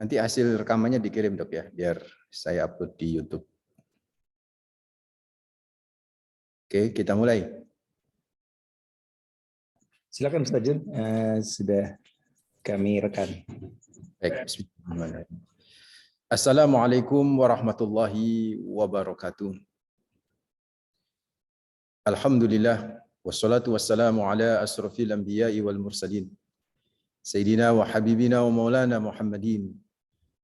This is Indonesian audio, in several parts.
Nanti hasil rekamannya dikirim dok ya, biar saya upload di YouTube. Oke, kita mulai. Silakan Ustaz Jun, sudah kami rekam. Baik, bismillahirrahmanirrahim. Assalamualaikum warahmatullahi wabarakatuh. Alhamdulillah, wassalatu wassalamu ala asrafil anbiya'i wal mursalin. Sayyidina wa habibina wa maulana Muhammadin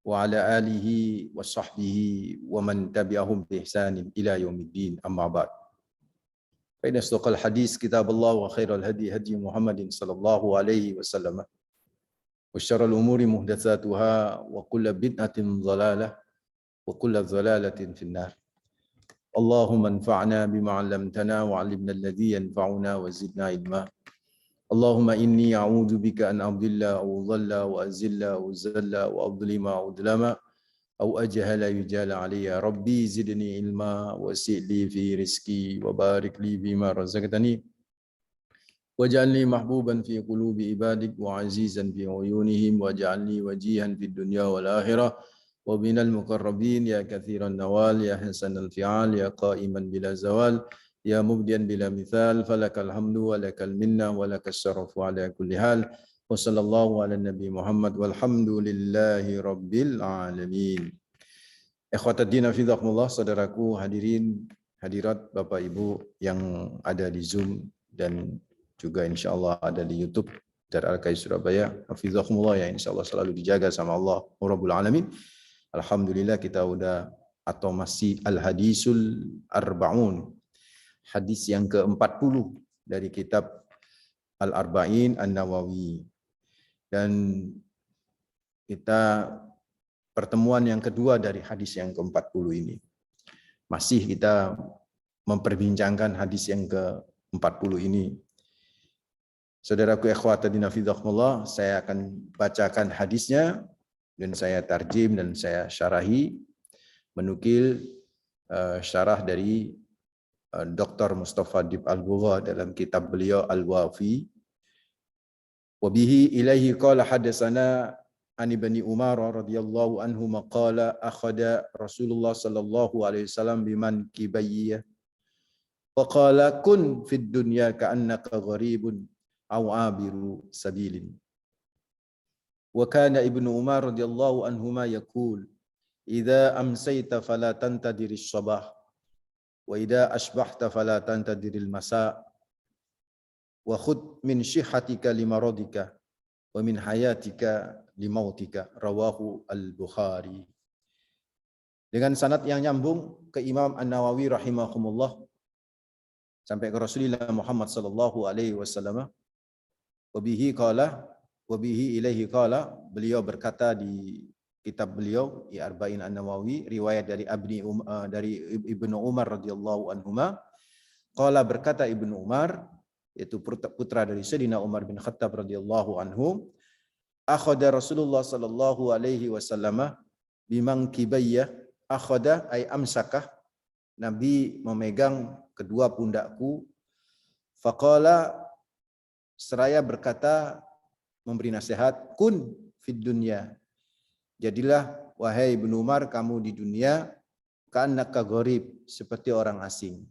wa ala alihi wa sahbihi wa man tabi'ahum bi ihsanin ila yaumiddin, amma ba'd. Fa inna asdaqal hadis kitabullah wa khairal hadi hadi Muhammadin sallallahu alaihi wasallam. Wa syarrul umuri muhdatsatuha wa kullu bid'atin dhalalah wa kullu dhalalatin finnar. Allahumma anfa'na bima 'allamtana wa 'allimna alladhi yanfa'una wa zidna ilma. Allahumma inni a'udzu bika an adilla aw dhalla wa azilla aw zalla wa adlima aw udlama aw ajhala yujala alayya. Rabbi zidni ilma wa si'li fi rizqi wa barik li bima razaqtani waj'alni mahbuban fi qulubi ibadik wa azizan fi uyunihim waj'alni wajihan fid dunya wal akhirah wa minal muqarrabin ya katsiran nawal ya hasanal fi'al ya qa'iman bila zawal ya mubdian bila mithal falakal hamdu wa lakal minna wa lakas syarafu ala kulli hal wa sallallahu ala nabi Muhammad walhamdulillahi rabbil alamin. Ikhwataddin hafizakumullah, saudaraku hadirin hadirat Bapak Ibu yang ada di Zoom dan juga insyaallah ada di YouTube dari Al-Qais Surabaya. Hafizakumullah, ya insyaallah selalu dijaga sama Allah Rabbul Alamin. Alhamdulillah kita udah atau masih Al-Hadisul Arba'un, hadis yang ke-40 dari kitab Al-Arba'in An-Nawawi. Dan kita pertemuan yang kedua dari hadis yang ke-40 ini. Masih kita memperbincangkan hadis yang ke-40 ini. Saudaraku ikhwatadina fillah, saya akan bacakan hadisnya dan saya tarjim dan saya syarahi menukil syarah dari Dr. Mustafa Dib Al-Bugha dalam kitab beliau Al-Wafi. Wabihi ilaihi qala hadatsana an ibni Umar radhiyallahu anhu maqala akhada Rasulullah sallallahu alaihi wasallam biman kibayya wa qala kun fid dunya ka'annaka gharibun aw abiru sabilin. Wa kana ibnu Umar radhiyallahu anhuma yaqul idza amsayta fala tantadiris sabah wa idza asbahta fala tantadiril masa wa khudh min shihatika limaradika wa min hayatika limautika, rawahu Al-Bukhari. Dengan sanad yang nyambung ke Imam An-Nawawi rahimahumullah sampai ke Rasulullah Muhammad sallallahu alaihi wasallam. Wabihi qala wabihi ilaihi qala, beliau berkata di kitab beliau di Arba'in An-Nawawi, riwayat dari Ibnu Umar radhiyallahu anhuma. Qala, berkata Ibnu Umar, yaitu putra dari Sayyidina Umar bin Khattab radhiyallahu anhu, akhada Rasulullah sallallahu alaihi wasallam bimang kibayya. Akhada ay amsakah, Nabi memegang kedua pundakku. Faqala, seraya berkata, memberi nasihat, kun fid dunya, jadilah wahai Ibnu Umar kamu di dunia, ka'annaka gharib, seperti orang asing,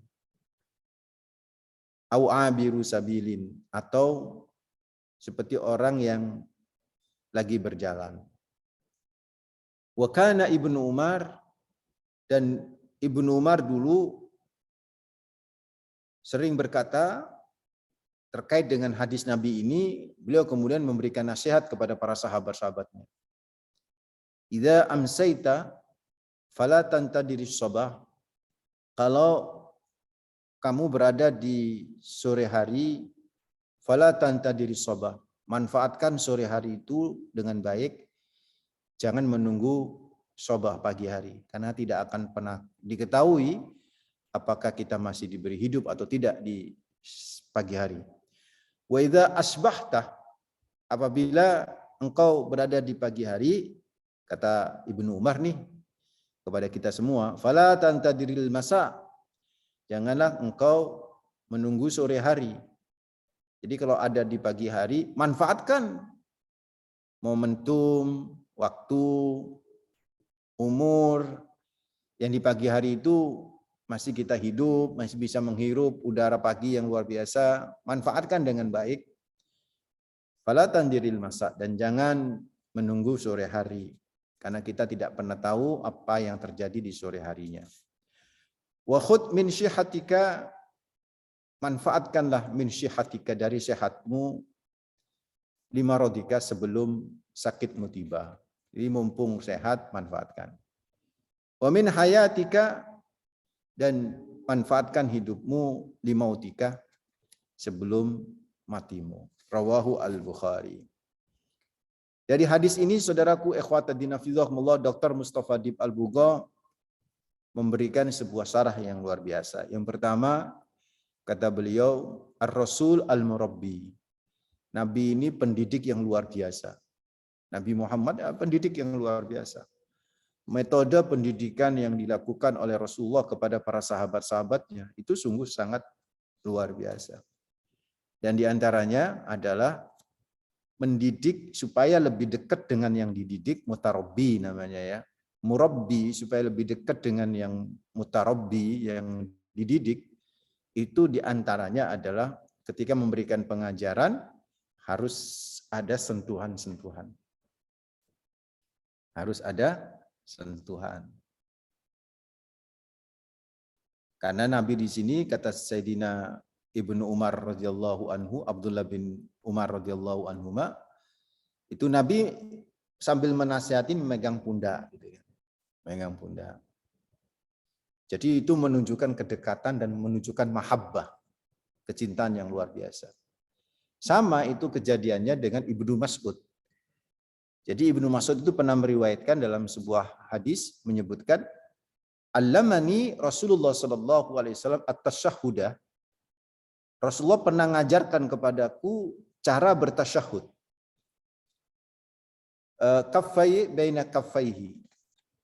au abiru sabilin, atau seperti orang yang lagi berjalan. Wa kana Ibnu Umar, dan Ibnu Umar dulu sering berkata terkait dengan hadis Nabi ini, beliau kemudian memberikan nasihat kepada para sahabat-sahabatnya. Idza amsayta fala tantadiris sabah, kalau kamu berada di sore hari, fala tantadiris sabah, manfaatkan sore hari itu dengan baik, jangan menunggu sabah pagi hari, karena tidak akan pernah diketahui apakah kita masih diberi hidup atau tidak di pagi hari. Wa idza asbahta, apabila engkau berada di pagi hari, kata Ibnu Umar nih kepada kita semua, fala tantadiril masa, janganlah engkau menunggu sore hari. Jadi kalau ada di pagi hari, manfaatkan momentum waktu, umur, yang di pagi hari itu masih kita hidup, masih bisa menghirup udara pagi yang luar biasa, manfaatkan dengan baik. Fala tandiril masa, dan jangan menunggu sore hari, karena kita tidak pernah tahu apa yang terjadi di sore harinya. Wa khudh min syihatika, manfaatkanlah min syihatika, dari sehatmu, lima rodika, sebelum sakitmu tiba. Jadi mumpung sehat, manfaatkan. Wa min hayatika, dan manfaatkan hidupmu, limautika, sebelum matimu. Rawahu al-Bukhari. Dari hadis ini, saudaraku ikhwatadin hafizahumullah, Dr. Mustafa Dib Al-Bugha memberikan sebuah syarah yang luar biasa. Yang pertama, kata beliau, Ar-Rasul Al-Murabbi. Nabi ini pendidik yang luar biasa. Nabi Muhammad pendidik yang luar biasa. Metode pendidikan yang dilakukan oleh Rasulullah kepada para sahabat-sahabatnya itu sungguh sangat luar biasa. Dan diantaranya adalah mendidik supaya lebih dekat dengan yang dididik, mutarabbi namanya ya. Murabbi supaya lebih dekat dengan yang mutarabbi, yang dididik. Itu diantaranya adalah ketika memberikan pengajaran harus ada sentuhan-sentuhan. Harus ada sentuhan. Karena Nabi di sini, kata Sayyidina Ibnu Umar radhiyallahu anhu, Abdullah bin Umar radhiyallahu anhuma, itu Nabi sambil menasihati memegang pundak, gitu ya. Memegang pundak. Jadi itu menunjukkan kedekatan dan menunjukkan mahabbah, kecintaan yang luar biasa. Sama itu kejadiannya dengan Ibnu Mas'ud. Jadi Ibnu Mas'ud itu pernah meriwayatkan dalam sebuah hadis menyebutkan, Allamani Rasulullah sallallahu alaihi wasallam at-tasyahhuda. Rasulullah pernah ngajarkan kepadaku cara bertasyahud. Kaffai baina kaffaihi.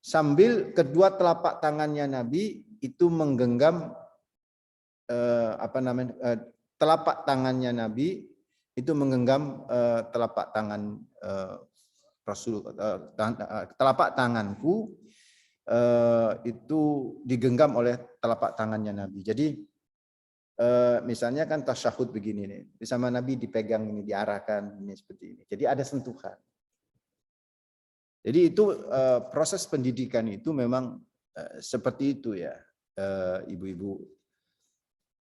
Sambil kedua telapak tangannya Nabi itu menggenggam telapak tangannya Nabi itu menggenggam telapak tangan Rasul, telapak tanganku itu digenggam oleh telapak tangannya Nabi. Jadi misalnya kan tasyahud begini nih, bersama Nabi dipegang ini, diarahkan ini seperti ini. Jadi ada sentuhan. Jadi itu proses pendidikan itu memang seperti itu ya, ibu-ibu,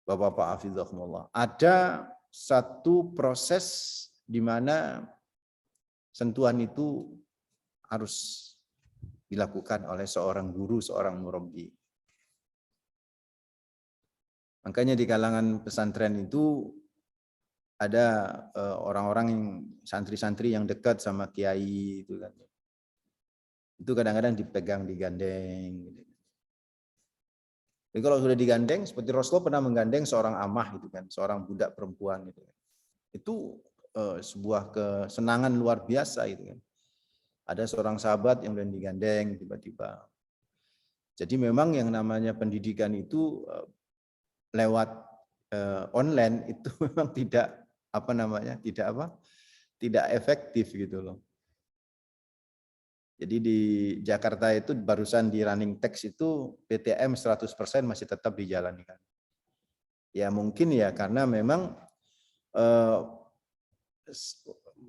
bapak-bapak hafizahumullah. Ada satu proses di mana sentuhan itu harus dilakukan oleh seorang guru, seorang murabbi. Makanya di kalangan pesantren itu ada orang-orang yang santri-santri yang dekat sama kiai itu kan. Itu kadang-kadang dipegang, digandeng. Jadi kalau sudah digandeng, seperti Rasulullah pernah menggandeng seorang amah itu kan, seorang budak perempuan gitu. Itu sebuah kesenangan luar biasa itu kan. Ada seorang sahabat yang digandeng tiba-tiba. Jadi memang yang namanya pendidikan itu lewat online itu memang tidak tidak efektif gitu loh. Jadi di Jakarta itu barusan di running text itu PTM 100% masih tetap dijalankan. Ya mungkin ya karena memang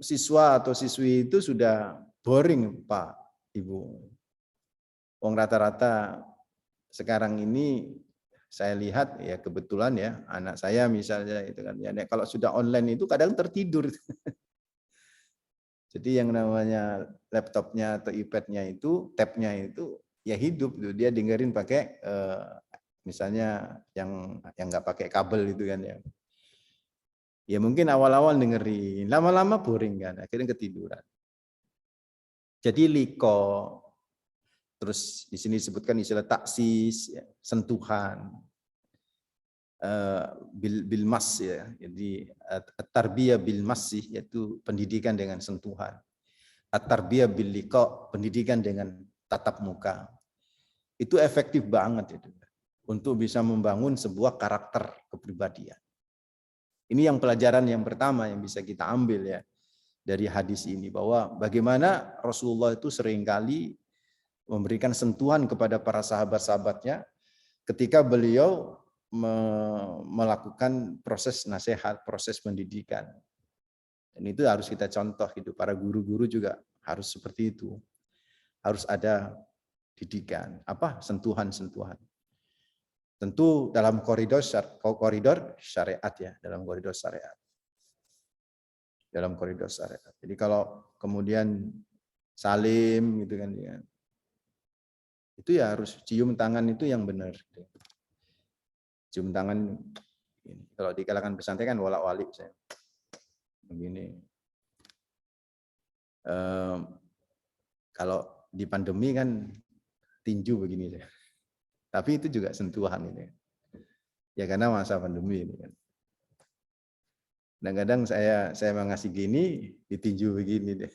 siswa atau siswi itu sudah boring Pak, Ibu. Wong rata-rata sekarang ini saya lihat ya kebetulan ya anak saya misalnya itu kan ya kalau sudah online itu kadang tertidur. Jadi yang namanya laptopnya atau iPad-nya itu, tab-nya itu ya hidup tuh. Dia dengerin pakai misalnya yang nggak pakai kabel itu kan ya. Ya mungkin awal-awal dengerin, lama-lama boring kan, akhirnya ketiduran. Jadi liko, terus di sini disebutkan istilah taksis, ya, sentuhan, bilmas ya, jadi tarbiyah bilmas sih, yaitu pendidikan dengan sentuhan. At-tarbiyah bil liqa, pendidikan dengan tatap muka. Itu efektif banget itu untuk bisa membangun sebuah karakter kepribadian. Ini yang pelajaran yang pertama yang bisa kita ambil ya. dari hadis ini, bahwa bagaimana Rasulullah itu seringkali memberikan sentuhan kepada para sahabat-sahabatnya ketika beliau melakukan proses nasihat, proses pendidikan. Dan itu harus kita contoh gitu. Para guru-guru juga harus seperti itu. Harus ada didikan, sentuhan-sentuhan. Tentu dalam koridor syariat ya, dalam koridor syariat. Dalam koridor syariat. Jadi kalau kemudian salim gitu kan ya, itu ya harus cium tangan itu yang benar. Cium tangan ini. Kalau di kalangan pesantren kan wolak-walik saya. Begini. Kalau di pandemi kan tinju begini ya. Tapi itu juga sentuhan ini. Ya karena masa pandemi ini kan. Kadang-kadang saya mengasih gini, ditinju begini deh.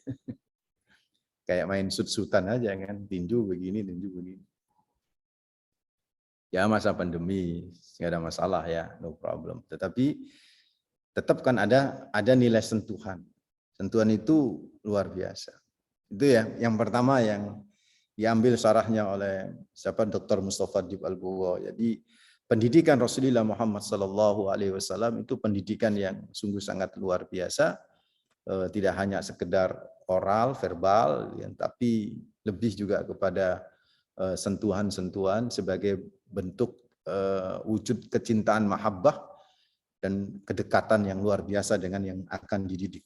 Kayak main sut-sutan aja kan, tinju begini, tinju begini. Ya masa pandemi, nggak ada masalah ya, no problem. Tetapi tetap kan ada nilai sentuhan. Sentuhan itu luar biasa. Itu ya, yang pertama yang diambil syarahnya oleh Dr. Mustafa Adib Al-Buwa. Jadi pendidikan Rasulullah Muhammad SAW itu pendidikan yang sungguh sangat luar biasa, tidak hanya sekedar oral, verbal, tapi lebih juga kepada sentuhan-sentuhan sebagai bentuk wujud kecintaan mahabbah dan kedekatan yang luar biasa dengan yang akan dididik.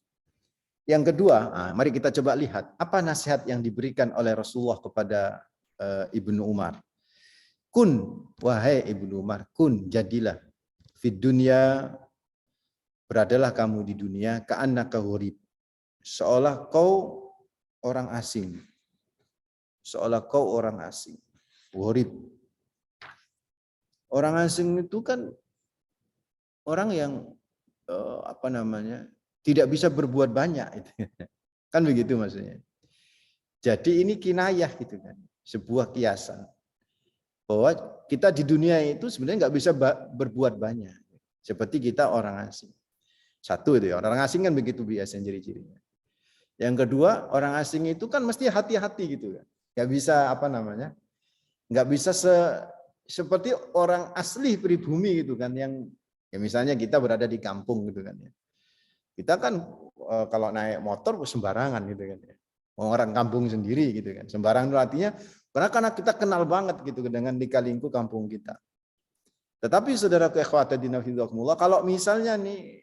Yang kedua, mari kita coba lihat apa nasihat yang diberikan oleh Rasulullah kepada Ibnu Umar. Kun, wahai Ibnu Umar, kun, jadilah fid dunya, beradalah kamu di dunia, ka'annaka ghurib, seolah kau orang asing. Seolah kau orang asing. Ghurib. Orang asing itu kan orang yang tidak bisa berbuat banyak. Kan begitu maksudnya. Jadi ini kinayah gitu kan, sebuah kiasan. Bahwa kita di dunia itu sebenarnya nggak bisa berbuat banyak. Seperti kita orang asing. Satu itu ya, orang asing kan begitu biasanya ciri-cirinya. Yang kedua, orang asing itu kan mesti hati-hati gitu kan. Nggak bisa nggak bisa seperti orang asli pribumi gitu kan, yang ya misalnya kita berada di kampung gitu kan ya. Kita kan kalau naik motor sembarangan gitu kan ya. Orang kampung sendiri gitu kan. Sembarangan itu artinya karena kita kenal banget gitu dengan lika-liku kampung kita. Tetapi saudaraku ikhwatadina fillah, kalau misalnya nih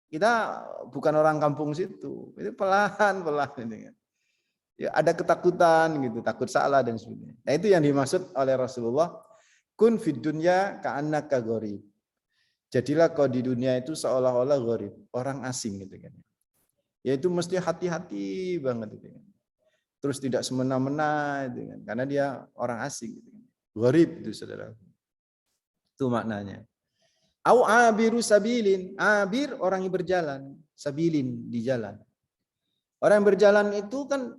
kita bukan orang kampung situ, itu pelan-pelan ini kan. Ya ada ketakutan gitu, takut salah dan sebagainya. Nah, itu yang dimaksud oleh Rasulullah, kun fid dunya ka'annaka gharib. Jadilah kau di dunia itu seolah-olah gharib, orang asing gitu kan. Yaitu mesti hati-hati banget gitu kan. Terus tidak semena-mena gitu kan, karena dia orang asing gitu kan. Gharib itu saudara. Itu maknanya. Au abiru sabilin, abir orang yang berjalan, sabilin di jalan. Orang yang berjalan itu kan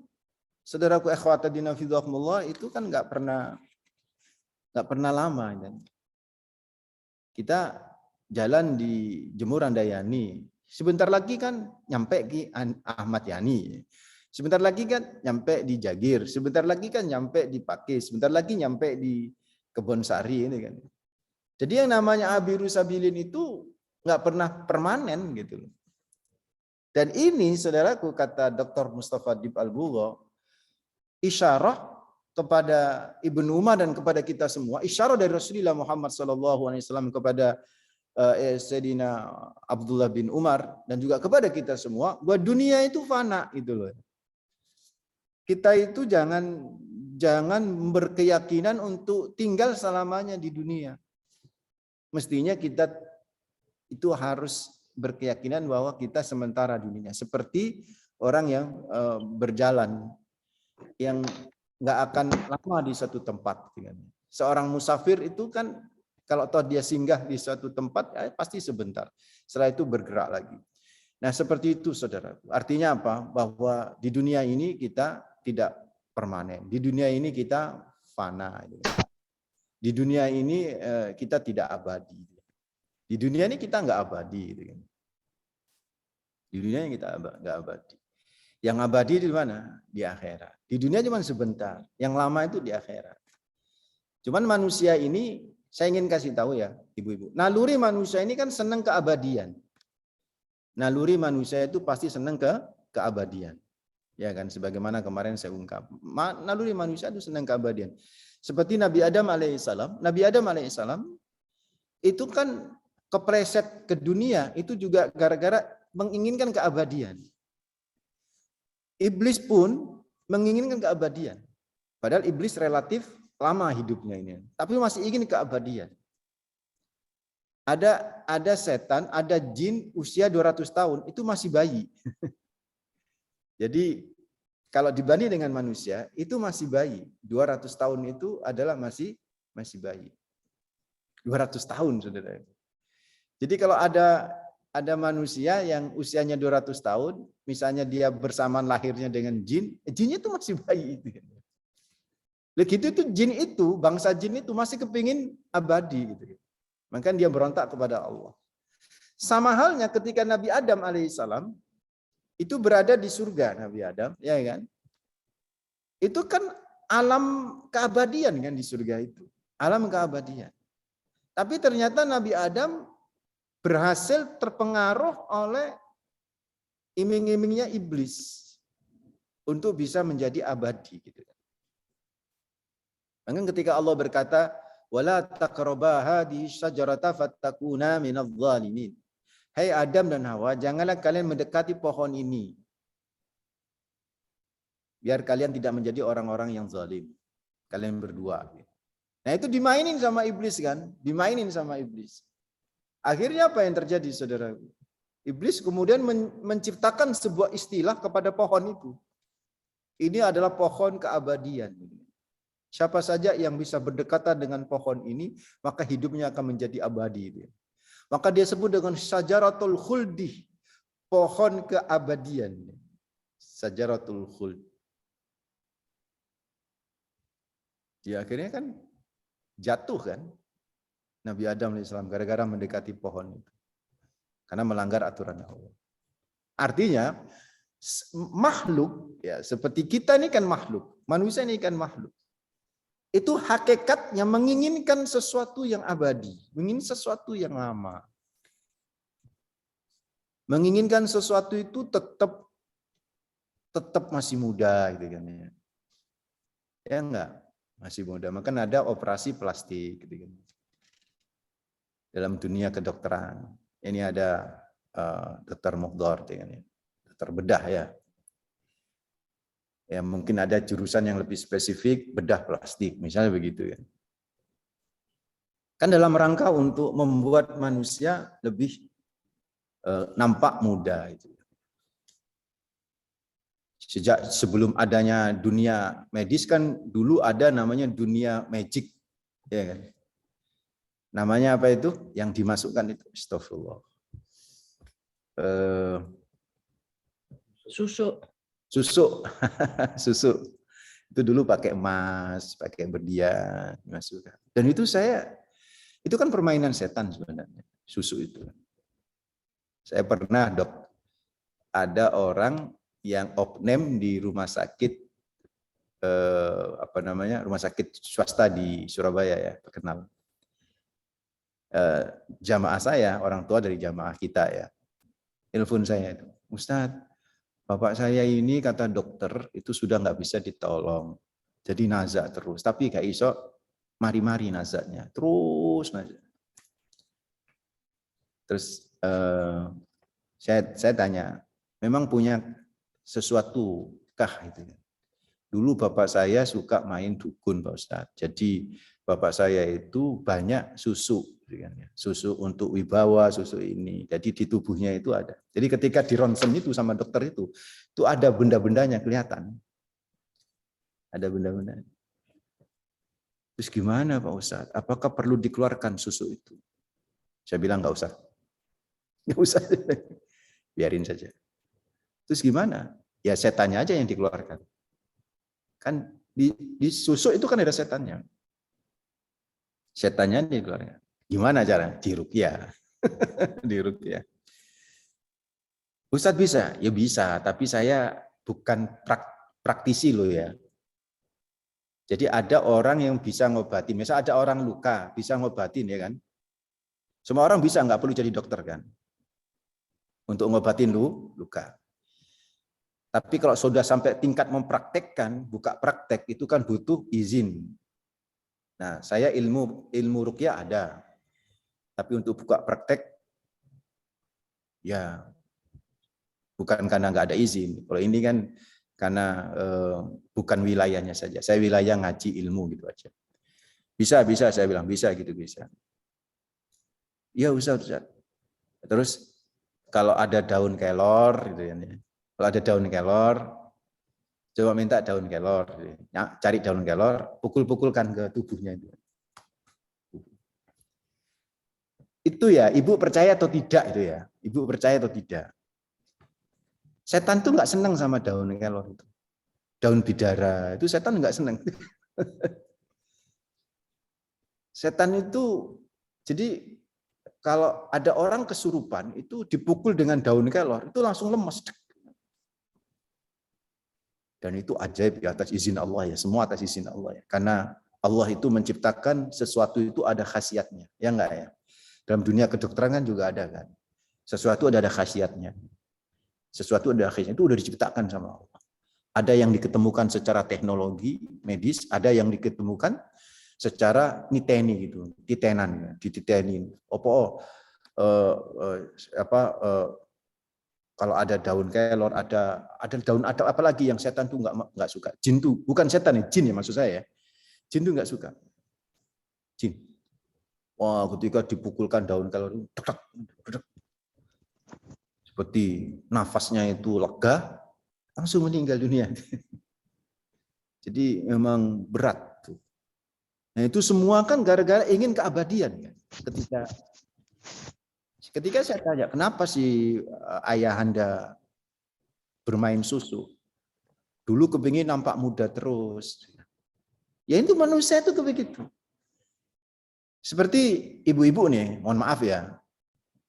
saudaraku ikhwatadina fillah itu kan nggak pernah lama kan. Kita jalan di Jemuran Dayani, sebentar lagi kan nyampe di Ahmad Yani. Sebentar lagi kan nyampe di Jagir, sebentar lagi kan nyampe di Pakis, sebentar lagi nyampe di Kebonsari ini kan. Jadi yang namanya abiru sabilin itu nggak pernah permanen gitu. Dan ini saudaraku, kata Dr. Mustafa Adib Al-Buwa, isyarah kepada Ibnu Umar dan kepada kita semua, isyarah dari Rasulullah Muhammad SAW kepada Sayyidina Abdullah bin Umar dan juga kepada kita semua, bahwa dunia itu fana gitu loh. Kita itu jangan berkeyakinan untuk tinggal selamanya di dunia. Mestinya kita itu harus berkeyakinan bahwa kita sementara di dunia. Seperti orang yang berjalan, yang nggak akan lama di satu tempat. Seorang musafir itu kan kalau toh dia singgah di suatu tempat, ya pasti sebentar. Setelah itu bergerak lagi. Nah seperti itu saudara. Artinya apa? Bahwa di dunia ini kita tidak permanen. Di dunia ini kita fana. Di dunia ini kita tidak abadi. Di dunia ini kita nggak abadi. Di dunia ini kita nggak abadi. Yang abadi di mana? Di akhirat. Di dunia cuma sebentar. Yang lama itu di akhirat. Cuman manusia ini, saya ingin kasih tahu ya, ibu-ibu. Naluri manusia ini kan senang keabadian. Naluri manusia itu pasti senang keabadian. Ya kan, sebagaimana kemarin saya ungkap. Naluri manusia itu senang keabadian. Seperti Nabi Adam alaihissalam. Nabi Adam alaihissalam itu kan kepreset ke dunia, itu juga gara-gara menginginkan keabadian. Iblis pun menginginkan keabadian. Padahal iblis relatif lama hidupnya ini, tapi masih ingin keabadian. Ada setan, ada jin usia 200 tahun, itu masih bayi. Jadi kalau dibanding dengan manusia, itu masih bayi. 200 tahun itu adalah masih bayi. 200 tahun, saudara. Jadi kalau ada manusia yang usianya 200 tahun, misalnya dia bersamaan lahirnya dengan jin, jinnya itu masih bayi itu. Begitu itu jin itu, bangsa jin itu masih kepingin abadi gitu. Maka dia berontak kepada Allah. Sama halnya ketika Nabi Adam alaihissalam itu berada di surga, Nabi Adam, ya kan? Itu kan alam keabadian kan di surga itu. Alam keabadian. Tapi ternyata Nabi Adam berhasil terpengaruh oleh iming-imingnya iblis untuk bisa menjadi abadi gitu. Maka ketika Allah berkata, "Wala taqraba hadhihi syajarata fattakuna minadh dhalimin." Hai Adam dan Hawa, janganlah kalian mendekati pohon ini. Biar kalian tidak menjadi orang-orang yang zalim. Kalian berdua. Nah, itu dimainin sama iblis kan? Dimainin sama iblis. Akhirnya apa yang terjadi, saudara? Iblis kemudian menciptakan sebuah istilah kepada pohon itu. Ini adalah pohon keabadian. Siapa saja yang bisa berdekatan dengan pohon ini, maka hidupnya akan menjadi abadi. Maka dia sebut dengan syajaratul khuldi, pohon keabadian. Syajaratul khuld. Ya akhirnya kan jatuh kan Nabi Adam alaihissalam gara-gara mendekati pohon itu. Karena melanggar aturan Allah. Artinya makhluk ya seperti kita ini kan makhluk, manusia ini kan makhluk. Itu hakikatnya menginginkan sesuatu yang abadi, menginginkan sesuatu yang lama. Menginginkan sesuatu itu tetap masih muda gitu kan ya. Ya enggak, masih muda. Maka ada operasi plastik gitu kan. Dalam dunia kedokteran. Ini ada dokter Mukhdar, dokter bedah ya. Ya mungkin ada jurusan yang lebih spesifik bedah plastik, misalnya begitu ya. Kan dalam rangka untuk membuat manusia lebih nampak muda itu. Sejak sebelum adanya dunia medis kan dulu ada namanya dunia magic, ya kan? Namanya apa itu? Yang dimasukkan itu, astagfirullah. Susu. Susu. Itu dulu pakai emas, pakai berlian, dimasukkan. Dan itu itu kan permainan setan sebenarnya, susu itu. Saya pernah ada orang yang opname di rumah sakit rumah sakit swasta di Surabaya ya, terkenal. Jamaah saya, orang tua dari jamaah kita ya, telepon saya itu, Ustadz, bapak saya ini kata dokter itu sudah nggak bisa ditolong, jadi nazak terus, tapi gak iso mari-mari nazaknya, terus nazak. Terus saya tanya, memang punya sesuatu kah itu? Dulu bapak saya suka main dukun Pak Ustadz, jadi bapak saya itu banyak susu untuk wibawa, susu ini. Jadi di tubuhnya itu ada. Jadi ketika di ronsen itu sama dokter itu ada benda-bendanya kelihatan. Ada benda-bendanya. Terus gimana Pak Ustadz? Apakah perlu dikeluarkan susu itu? Saya bilang nggak usah. Nggak usah. Biarin saja. Terus gimana? Ya setannya aja yang dikeluarkan. Kan di susu itu kan ada setannya. Setannya dikeluarkan. Gimana cara? Diruqyah. Diruqyah. Ustadz bisa? Ya bisa, tapi saya bukan praktisi loh ya. Jadi ada orang yang bisa ngobatin. Misal ada orang luka, bisa ngobatin ya kan. Semua orang bisa, nggak perlu jadi dokter kan. Untuk ngobatin luka. Tapi kalau sudah sampai tingkat mempraktekkan, buka praktek, itu kan butuh izin. Nah, saya ilmu ruqyah ada. Tapi untuk buka praktek, ya bukan karena nggak ada izin. Kalau ini kan karena bukan wilayahnya saja. Saya wilayah ngaji ilmu gitu aja. Bisa saya bilang bisa gitu bisa. Iya Ustaz. Terus kalau ada daun kelor gitu ya. Kalau ada daun kelor, coba minta daun kelor. Ya, cari daun kelor, pukul-pukulkan ke tubuhnya itu. Itu ya, ibu percaya atau tidak itu ya? Ibu percaya atau tidak? Setan tuh nggak senang sama daun kelor itu. Daun bidara itu setan nggak senang. Setan itu, jadi kalau ada orang kesurupan itu dipukul dengan daun kelor itu langsung lemas. Dan itu ajaib ya, atas izin Allah ya, semua atas izin Allah ya. Karena Allah itu menciptakan sesuatu itu ada khasiatnya, ya enggak ya? Dalam dunia kedokteran kan juga ada kan. Sesuatu ada khasiatnya. Sesuatu ada khasiatnya, itu udah diciptakan sama Allah. Ada yang diketemukan secara teknologi medis, ada yang diketemukan secara niteni gitu, titenan, dititenin. Kalau ada daun kelor, ada daun ada apa lagi yang setan tuh nggak suka. Jin tuh bukan setan ya, jin ya maksud saya ya. Jin tuh nggak suka. Jin. Wah, ketika dipukulkan daun kelor itu seperti nafasnya itu lega, langsung meninggal dunia. Jadi memang berat tuh. Nah itu semua kan gara-gara ingin keabadian kan. Ketika saya tanya, kenapa sih ayahanda bermain susu? Dulu kepingin nampak muda terus. Ya itu manusia itu begitu. Seperti ibu-ibu nih, mohon maaf ya.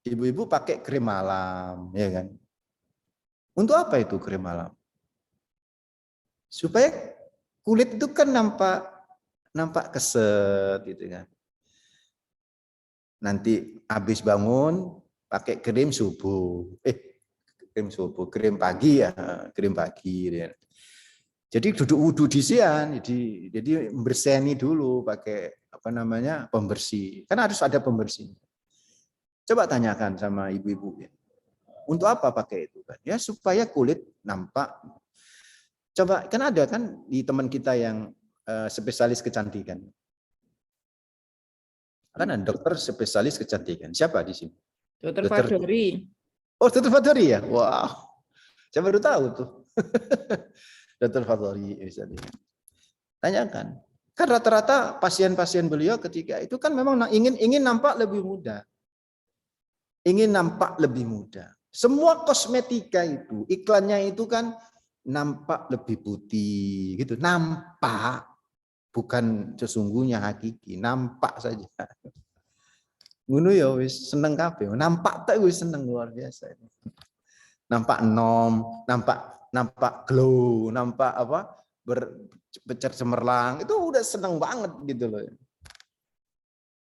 Ibu-ibu pakai krim malam, ya kan? Untuk apa itu krim malam? Supaya kulit itu kan nampak keset gitu kan. Nanti habis bangun pakai krim subuh. Krim pagi ya, krim pagi. Ya. Jadi duduk wudhu di siang, jadi berseni dulu pakai pembersih. Kan harus ada pembersih. Coba tanyakan sama ibu-ibu ya. Untuk apa pakai itu kan? Ya supaya kulit nampak. Coba kan ada kan di teman kita yang spesialis kecantikan. Kan ada dokter spesialis kecantikan. Siapa di sini? Dokter Fadori. Oh, Dokter Fadori ya? Wow. Saya baru tahu tuh. Dokter Fadori misalnya. Tanyakan. Kan rata-rata pasien-pasien beliau ketika itu kan memang ingin nampak lebih muda. Ingin nampak lebih muda. Semua kosmetika itu, iklannya itu kan nampak lebih putih gitu. Nampak. Bukan sesungguhnya hakiki, nampak saja. Ngono ya wis seneng kabeh. Nampak tak wis seneng luar biasa. Nampak nampak glow, nampak bercecer cemerlang. Itu udah seneng banget gitu loh.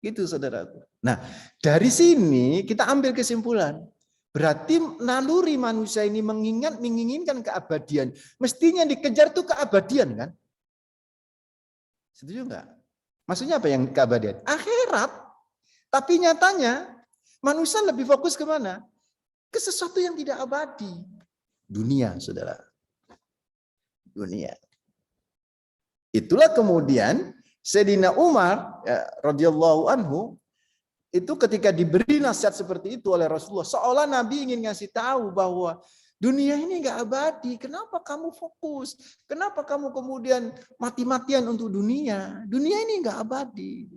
Gitu saudaraku. Nah, dari sini kita ambil kesimpulan. Berarti naluri manusia ini menginginkan keabadian. Mestinya dikejar tuh keabadian kan? Setuju enggak? Maksudnya apa yang keabadian? Akhirat. Tapi nyatanya manusia lebih fokus kemana? Ke sesuatu yang tidak abadi. Dunia, saudara. Dunia. Itulah kemudian Sayyidina Umar radhiyallahu anhu itu ketika diberi nasihat seperti itu oleh Rasulullah, seolah Nabi ingin ngasih tahu bahwa dunia ini enggak abadi. Kenapa kamu fokus? Kenapa kamu kemudian mati-matian untuk dunia? Dunia ini enggak abadi.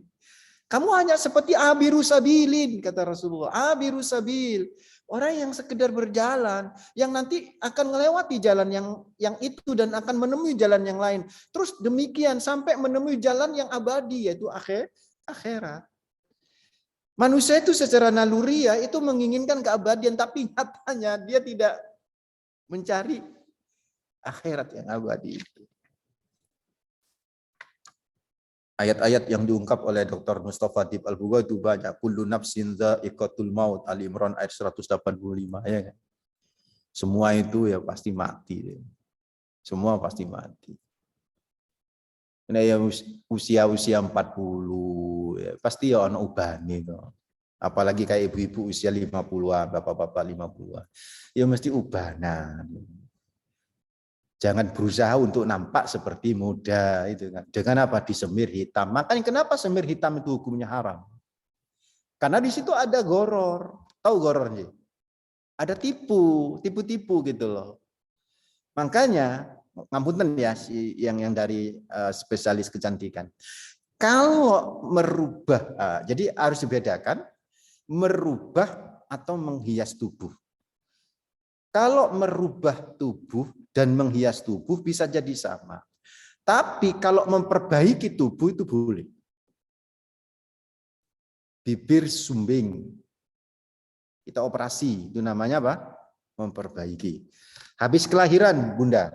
Kamu hanya seperti abiru sabilin, kata Rasulullah. Abiru sabil. Orang yang sekedar berjalan, yang nanti akan melewati jalan yang itu dan akan menemui jalan yang lain. Terus demikian sampai menemui jalan yang abadi, yaitu akhirat. Manusia itu secara naluriah itu menginginkan keabadian, tapi nyatanya dia tidak mencari Akhirat yang abadi itu. Ayat-ayat yang diungkap oleh Dr. Mustafa Dib Al-Bugha itu banyak. Kullu nafsin dha'iqatul maut, Ali Imran ayat 185. Ya kan? Semua itu ya pasti mati. Semua pasti mati. Nah, ya usia 40 ya, pasti ya ono ubane to. Apalagi kayak ibu-ibu usia 50-an, bapak-bapak 50-an. Ya mesti ubanan. Jangan berusaha untuk nampak seperti muda itu kan. Dengan apa? Disemir hitam. Makanya kenapa semir hitam itu hukumnya haram? Karena di situ ada goror. Tahu gorornya? Ada tipu-tipu gitu loh. Makanya ngapunten ya yang dari spesialis kecantikan. Kalau merubah, jadi harus dibedakan merubah atau menghias tubuh. Kalau merubah tubuh dan menghias tubuh bisa jadi sama. Tapi kalau memperbaiki tubuh itu boleh. Bibir sumbing. Kita operasi, itu namanya apa? Memperbaiki. Habis kelahiran, Bunda.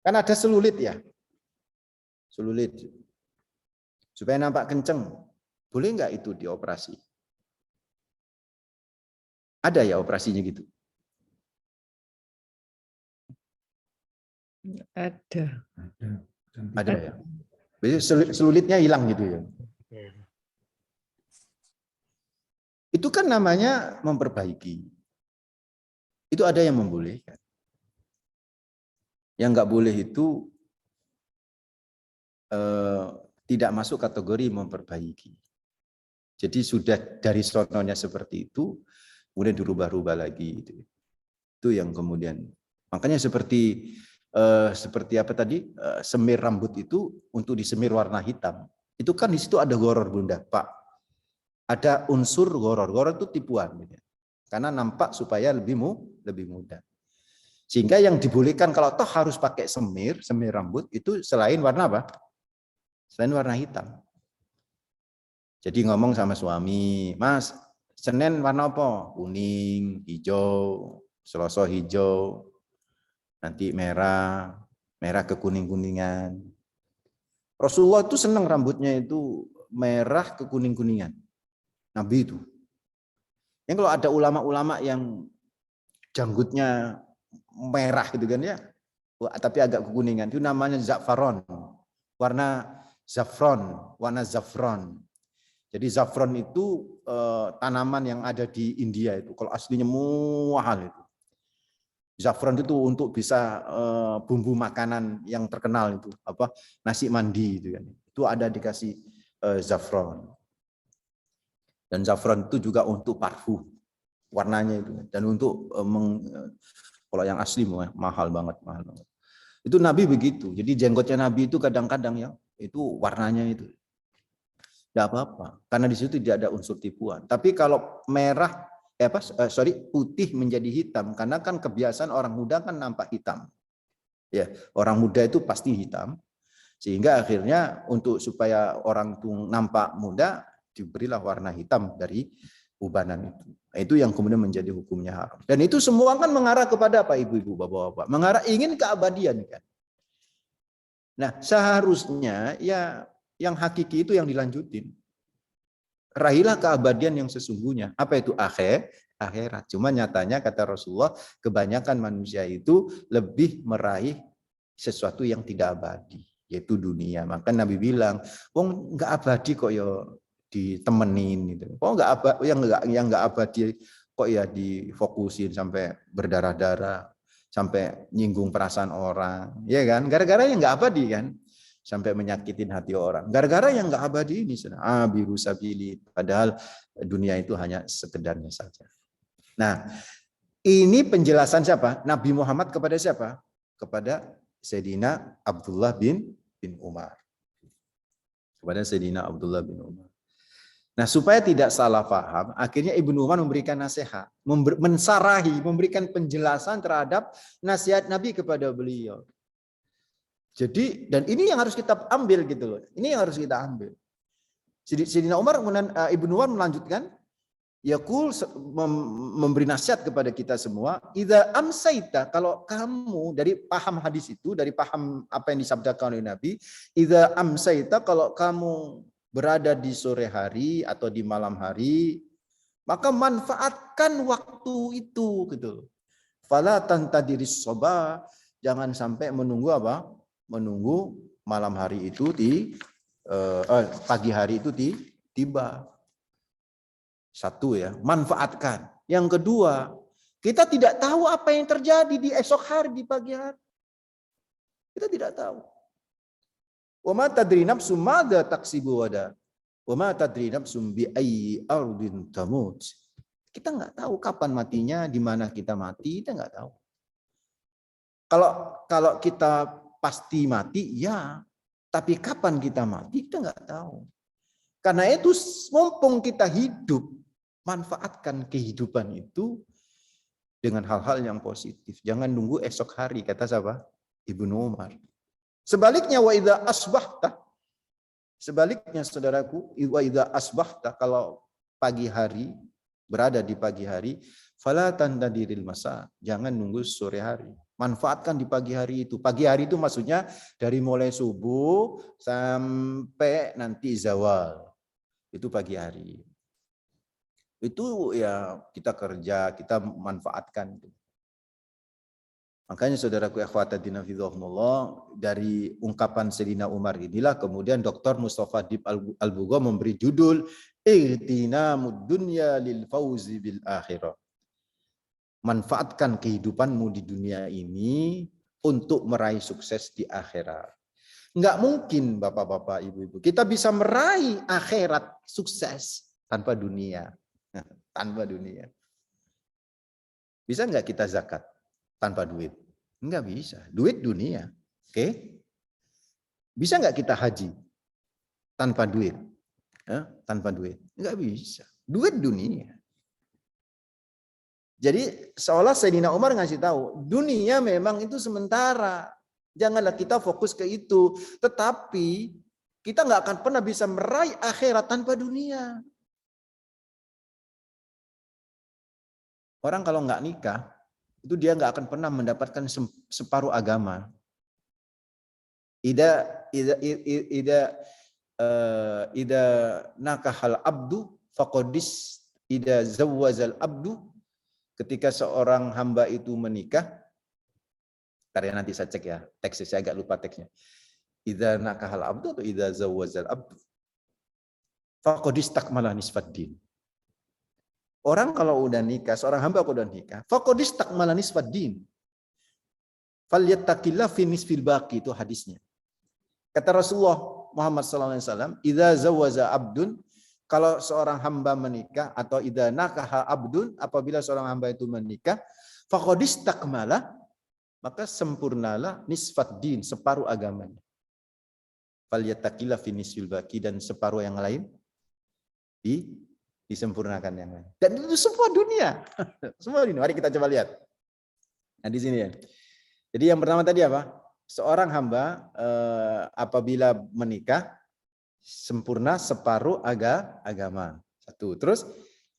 Kan ada selulit ya. Selulit. Supaya nampak kenceng. Boleh nggak itu dioperasi? Ada ya operasinya gitu? Ada. Ada ya. Jadi selulitnya hilang gitu ya. Itu kan namanya memperbaiki. Itu ada yang membolehkan. Yang nggak boleh itu tidak masuk kategori memperbaiki. Jadi sudah dari sononya seperti itu, kemudian dirubah-rubah lagi. Itu yang kemudian. Makanya seperti apa tadi, semir rambut itu untuk disemir warna hitam. Itu kan di situ ada goror, Bunda, Pak. Ada unsur goror. Goror itu tipuan. Karena nampak supaya lebih mudah. Sehingga yang dibolehkan kalau toh harus pakai semir rambut itu selain warna apa? Selain warna hitam. Jadi ngomong sama suami, Mas, Senin warna apa? Kuning, hijau, Selasa hijau, nanti merah ke kuning-kuningan. Rasulullah itu senang rambutnya itu merah ke kuning-kuningan. Nabi itu. Yang kalau ada ulama-ulama yang janggutnya merah gitu kan ya, tapi agak kekuningan, itu namanya za'faron, warna zafron. Jadi zafron itu tanaman yang ada di India itu, kalau aslinya mahal itu. Zafron itu untuk bisa bumbu makanan yang terkenal itu, apa, nasi mandi itu kan. Itu ada dikasih zafron. Dan zafron itu juga untuk parfum warnanya itu, dan untuk kalau yang asli mahal banget. Itu Nabi begitu. Jadi jenggotnya Nabi itu kadang-kadang ya itu warnanya itu tidak apa-apa, karena di situ tidak ada unsur tipuan. Tapi kalau putih menjadi hitam, karena kan kebiasaan orang muda kan nampak hitam. Ya, orang muda itu pasti hitam. Sehingga akhirnya untuk supaya orang itu nampak muda, diberilah warna hitam dari ubanan itu. Itu yang kemudian menjadi hukumnya haram. Dan itu semua kan mengarah kepada apa, ibu-ibu, bapak-bapak? Mengarah ingin keabadian kan. Nah, seharusnya ya yang hakiki itu yang dilanjutin. Raihlah keabadian yang sesungguhnya. Apa itu akhirat? Cuma nyatanya kata Rasulullah, kebanyakan manusia itu lebih meraih sesuatu yang tidak abadi, yaitu dunia. Maka Nabi bilang, "Wong nggak abadi kok ya ditemenin gitu. Kok yang nggak abadi kok ya difokusin sampai berdarah-darah, sampai nyinggung perasaan orang, ya kan? Gara-gara yang nggak abadi kan, sampai menyakitin hati orang. Gara-gara yang nggak abadi ini, biru sabili. Padahal dunia itu hanya sekedarnya saja. Nah, ini penjelasan siapa? Nabi Muhammad kepada siapa? Kepada Sayyidina Abdullah bin Umar. Kepada Sayyidina Abdullah bin Umar. Nah, supaya tidak salah paham, akhirnya Ibnu Umar memberikan nasihat, mensarahi, memberikan penjelasan terhadap nasihat Nabi kepada beliau. Jadi, dan ini yang harus kita ambil gitu loh. Ini yang harus kita ambil. Sayyidina Umar, Ibnu Umar melanjutkan, Yaqul memberi nasihat kepada kita semua, idza amsaita, kalau kamu dari paham hadis itu, dari paham apa yang disabdakan oleh Nabi, idza amsaita, kalau kamu berada di sore hari atau di malam hari, maka manfaatkan waktu itu gitu. Fala tantadiris soba, jangan sampai menunggu apa? Menunggu malam hari itu pagi hari itu tiba. Satu ya, manfaatkan. Yang kedua, kita tidak tahu apa yang terjadi di esok hari, di pagi hari. Kita tidak tahu. Wa ma tadri nafsum madza taksibu wada. Wa ma tadri nafsum bi ayyi ardin tamut. Kita nggak tahu kapan matinya, di mana kita mati, kita nggak tahu. Kalau kita pasti mati, ya. Tapi kapan kita mati, kita nggak tahu. Karena itu mumpung kita hidup, manfaatkan kehidupan itu dengan hal-hal yang positif. Jangan nunggu esok hari, kata siapa? Ibnu Umar. Sebaliknya, wa idza asbahta. Sebaliknya saudaraku, wa idza asbahta, kalau pagi hari, berada di pagi hari, fala tantadiril masa. Jangan nunggu sore hari. Manfaatkan di pagi hari itu. Pagi hari itu maksudnya dari mulai subuh sampai nanti zawal. Itu pagi hari. Itu ya kita kerja, kita manfaatkan. Makanya saudaraku ikhwatadina fidhahumullah, dari ungkapan Sayyidina Umar inilah kemudian Dr. Mustafa Dib Al-Bugha memberi judul Ihtinamud dunya lil fauzi bil akhirah. Manfaatkan kehidupanmu di dunia ini untuk meraih sukses di akhirat. Enggak mungkin Bapak-bapak, Ibu-ibu, kita bisa meraih akhirat sukses tanpa dunia. Tanpa dunia. Bisa nggak kita zakat tanpa duit? Nggak bisa. Duit dunia. Oke? Bisa nggak kita haji tanpa duit? Tanpa duit? Nggak bisa. Duit dunia. Jadi seolah Sayyidina Umar ngasih tahu, dunia memang itu sementara. Janganlah kita fokus ke itu. Tetapi kita nggak akan pernah bisa meraih akhirat tanpa dunia. Orang kalau nggak nikah, itu dia nggak akan pernah mendapatkan separuh agama. Ida nakahal abdu faqadis ida zawwazal abdu, ketika seorang hamba itu menikah, ntar ya nanti saya cek ya, teksnya saya agak lupa teksnya. Ida nakahal abdu atau ida zawwazal abdu faqadis takmala nisfaddin. Orang kalau udah nikah, seorang hamba kalau udah nikah, faqadis takmala nisfaddin. Falyattaqillah fi nisfil baqi, itu hadisnya. Kata Rasulullah Muhammad SAW, idza zawaza abdun, kalau seorang hamba menikah, atau idza nakaha abdun, apabila seorang hamba itu menikah, faqadis takmala, maka sempurnalah nisfaddin, separuh agamanya. Falyattaqillah fi nisfil baqi, dan separuh yang lain disempurnakan yang lain. Dan itu semua dunia. Semua dunia. Mari kita coba lihat. Nah di sini ya. Jadi yang pertama tadi apa? Seorang hamba apabila menikah sempurna separuh agama. Satu. Terus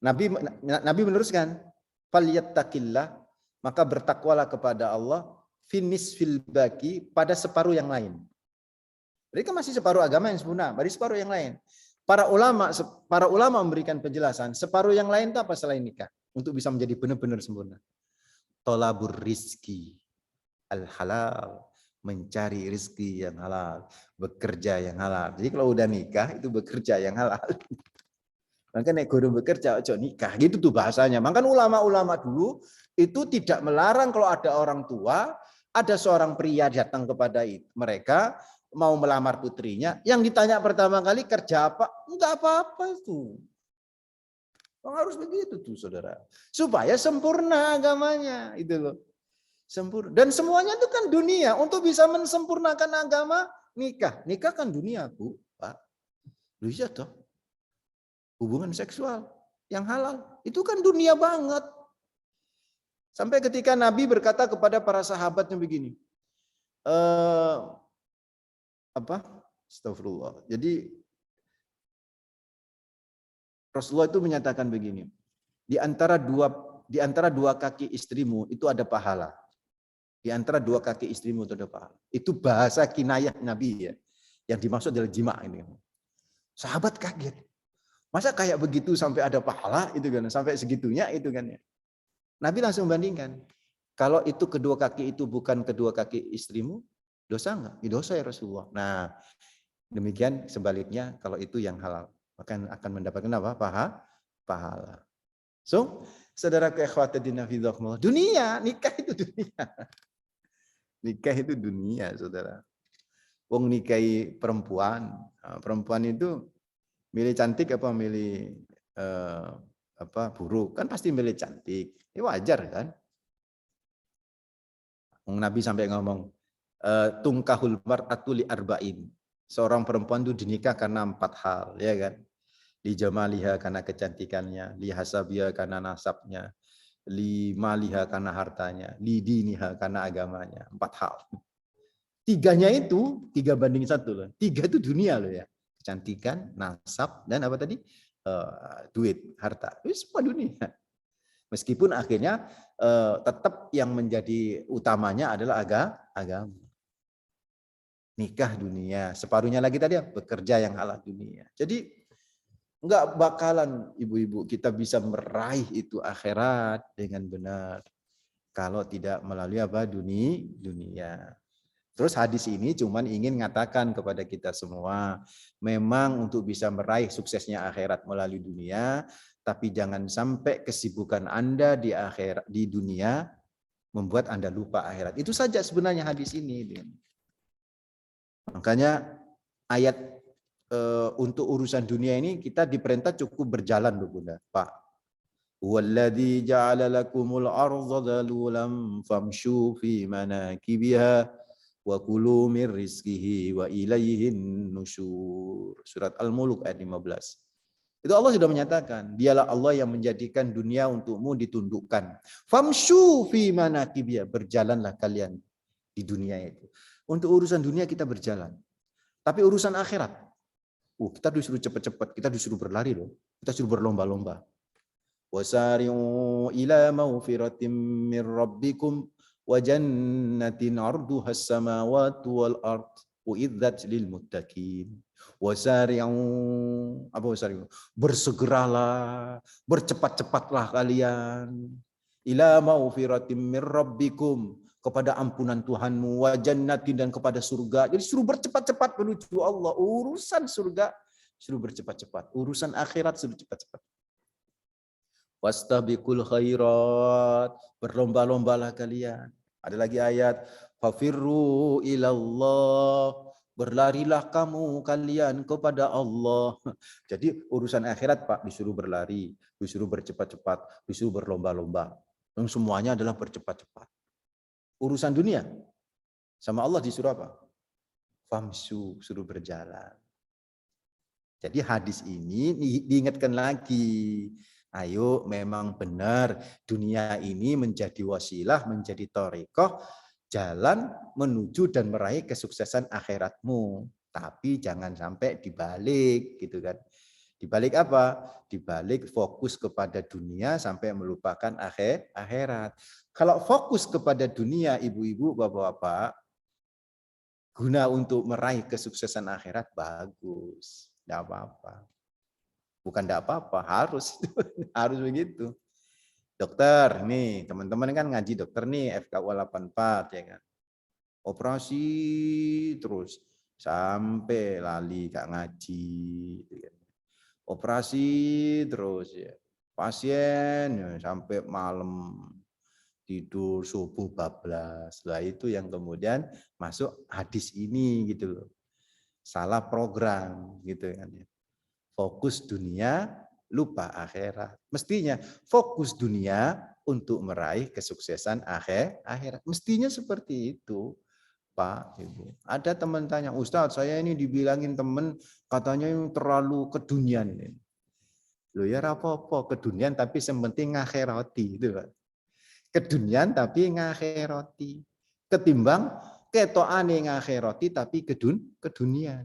Nabi meneruskan, falyattaqillah, maka bertakwalah kepada Allah finis fil baqi, pada separuh yang lain. Mereka masih separuh agama yang sempurna, bagi separuh yang lain. Para ulama memberikan penjelasan, separuh yang lain itu apa selain nikah? Untuk bisa menjadi benar-benar sempurna. Tolabur rizki al-halal, mencari rizki yang halal, bekerja yang halal. Jadi kalau udah nikah itu bekerja yang halal. Maka nek guru bekerja ojo nikah, gitu tuh bahasanya. Maka ulama-ulama dulu itu tidak melarang kalau ada orang tua, ada seorang pria datang kepada mereka, mau melamar putrinya, yang ditanya pertama kali kerja apa? Enggak apa-apa itu. Harus begitu tuh saudara. Supaya sempurna agamanya, itu loh. Sempurna. Dan semuanya itu kan dunia. Untuk bisa mensempurnakan agama, nikah. Nikah kan dunia, Bu, Pak. Bisa toh. Hubungan seksual yang halal. Itu kan dunia banget. Sampai ketika Nabi berkata kepada para sahabatnya begini. Astagfirullah. Jadi Rasulullah itu menyatakan begini. Di antara dua kaki istrimu itu ada pahala. Di antara dua kaki istrimu itu ada pahala. Itu bahasa kinayah Nabi ya. Yang dimaksud adalah jima ini. Sahabat kaget. Masa kayak begitu sampai ada pahala itu kan, sampai segitunya itu kan ya. Nabi langsung bandingkan. Kalau itu kedua kaki itu bukan kedua kaki istrimu, dosa enggak? Dosa ya Rasulullah. Nah, demikian sebaliknya kalau itu yang halal, maka akan mendapatkan apa? Pahala. So, saudara ikhwatiddin fillah, dunia, nikah itu dunia. Nikah itu dunia, saudara. Wong nikahi perempuan, perempuan itu milih cantik apa milih buruk? Kan pasti milih cantik. Ini wajar kan? Nabi sampai ngomong, tungkahul mar'atu li arba'in. Seorang perempuan itu dinikah karena 4 hal, ya kan? Li jamaliha karena kecantikannya, li hasabiha karena nasabnya, li maliha karena hartanya, li diniha karena agamanya. 4 hal. 3-nya itu 3 banding 1 loh. 3 itu dunia loh ya. Kecantikan, nasab, dan apa tadi? Duit, harta. Itu semua dunia. Meskipun akhirnya tetap yang menjadi utamanya adalah agama. Nikah dunia, separuhnya lagi tadi bekerja yang halal dunia. Jadi enggak bakalan ibu-ibu kita bisa meraih itu akhirat dengan benar kalau tidak melalui apa? Dunia. Terus hadis ini cuman ingin mengatakan kepada kita semua, memang untuk bisa meraih suksesnya akhirat melalui dunia, tapi jangan sampai kesibukan Anda di akhirat di dunia membuat Anda lupa akhirat. Itu saja sebenarnya hadis ini. Makanya ayat untuk urusan dunia ini kita diperintah cukup berjalan loh Bunda, Pak. Walladzi ja'ala lakumul arda dalulan famshu fi manakibiha wa kulu mir rizqihi wa ilaihin nusyur. Surat Al-Mulk ayat 15. Itu Allah sudah menyatakan, dialah Allah yang menjadikan dunia untukmu ditundukkan. Famshu fi manakibiha, berjalanlah kalian di dunia itu. Untuk urusan dunia kita berjalan. Tapi urusan akhirat, kita disuruh cepat-cepat, kita disuruh berlari loh. Kita disuruh berlomba-lomba. Wasari'u ila maghfiratin mir rabbikum wa jannatin 'arduhas samawati wal ard uiddat lil muttaqin. Wasari'u, bersegeralah, bercepat-cepatlah kalian ila maghfiratin mir rabbikum, kepada ampunan Tuhanmu, wa jannatin, dan kepada surga. Jadi suruh bercepat-cepat menuju Allah. Urusan surga suruh bercepat-cepat, urusan akhirat suruh cepat-cepat. Wastabiqul khairat, berlomba-lombalah kalian. Ada lagi ayat, fafirru ilallah, berlarilah kalian kepada Allah. Jadi urusan akhirat Pak disuruh berlari, disuruh bercepat-cepat, disuruh berlomba-lomba. Dan semuanya adalah bercepat-cepat. Urusan dunia sama Allah disuruh apa? Famsu, suruh berjalan. Jadi hadis ini diingatkan lagi. Ayo, memang benar dunia ini menjadi wasilah, menjadi thariqah, jalan menuju dan meraih kesuksesan akhiratmu. Tapi jangan sampai dibalik gitu kan. Dibalik apa? Dibalik fokus kepada dunia sampai melupakan akhirat. Kalau fokus kepada dunia, ibu-ibu, bapak-bapak, guna untuk meraih kesuksesan akhirat, bagus. Tidak apa-apa. Bukan tidak apa-apa, harus. Harus begitu. Dokter, nih teman-teman kan ngaji dokter nih, FKU 84, ya kan. Operasi terus, sampai lali gak ngaji. Operasi terus, ya. Pasien ya, sampai malam. Tidur subuh bablas. Lah itu yang kemudian masuk hadis ini gitu loh. Salah program gitu kan ya. Fokus dunia, lupa akhirat. Mestinya fokus dunia untuk meraih kesuksesan akhirat. Mestinya seperti itu, Pak, Ibu. Ada teman tanya, Ustadz, saya ini dibilangin teman katanya yang terlalu kedunian ini. Loh ya apa-apa kedunian tapi yang penting ngakhirati itu, Pak. Kedunian tapi ngakhirati, ketimbang ketokane ngakhirati tapi kedunian.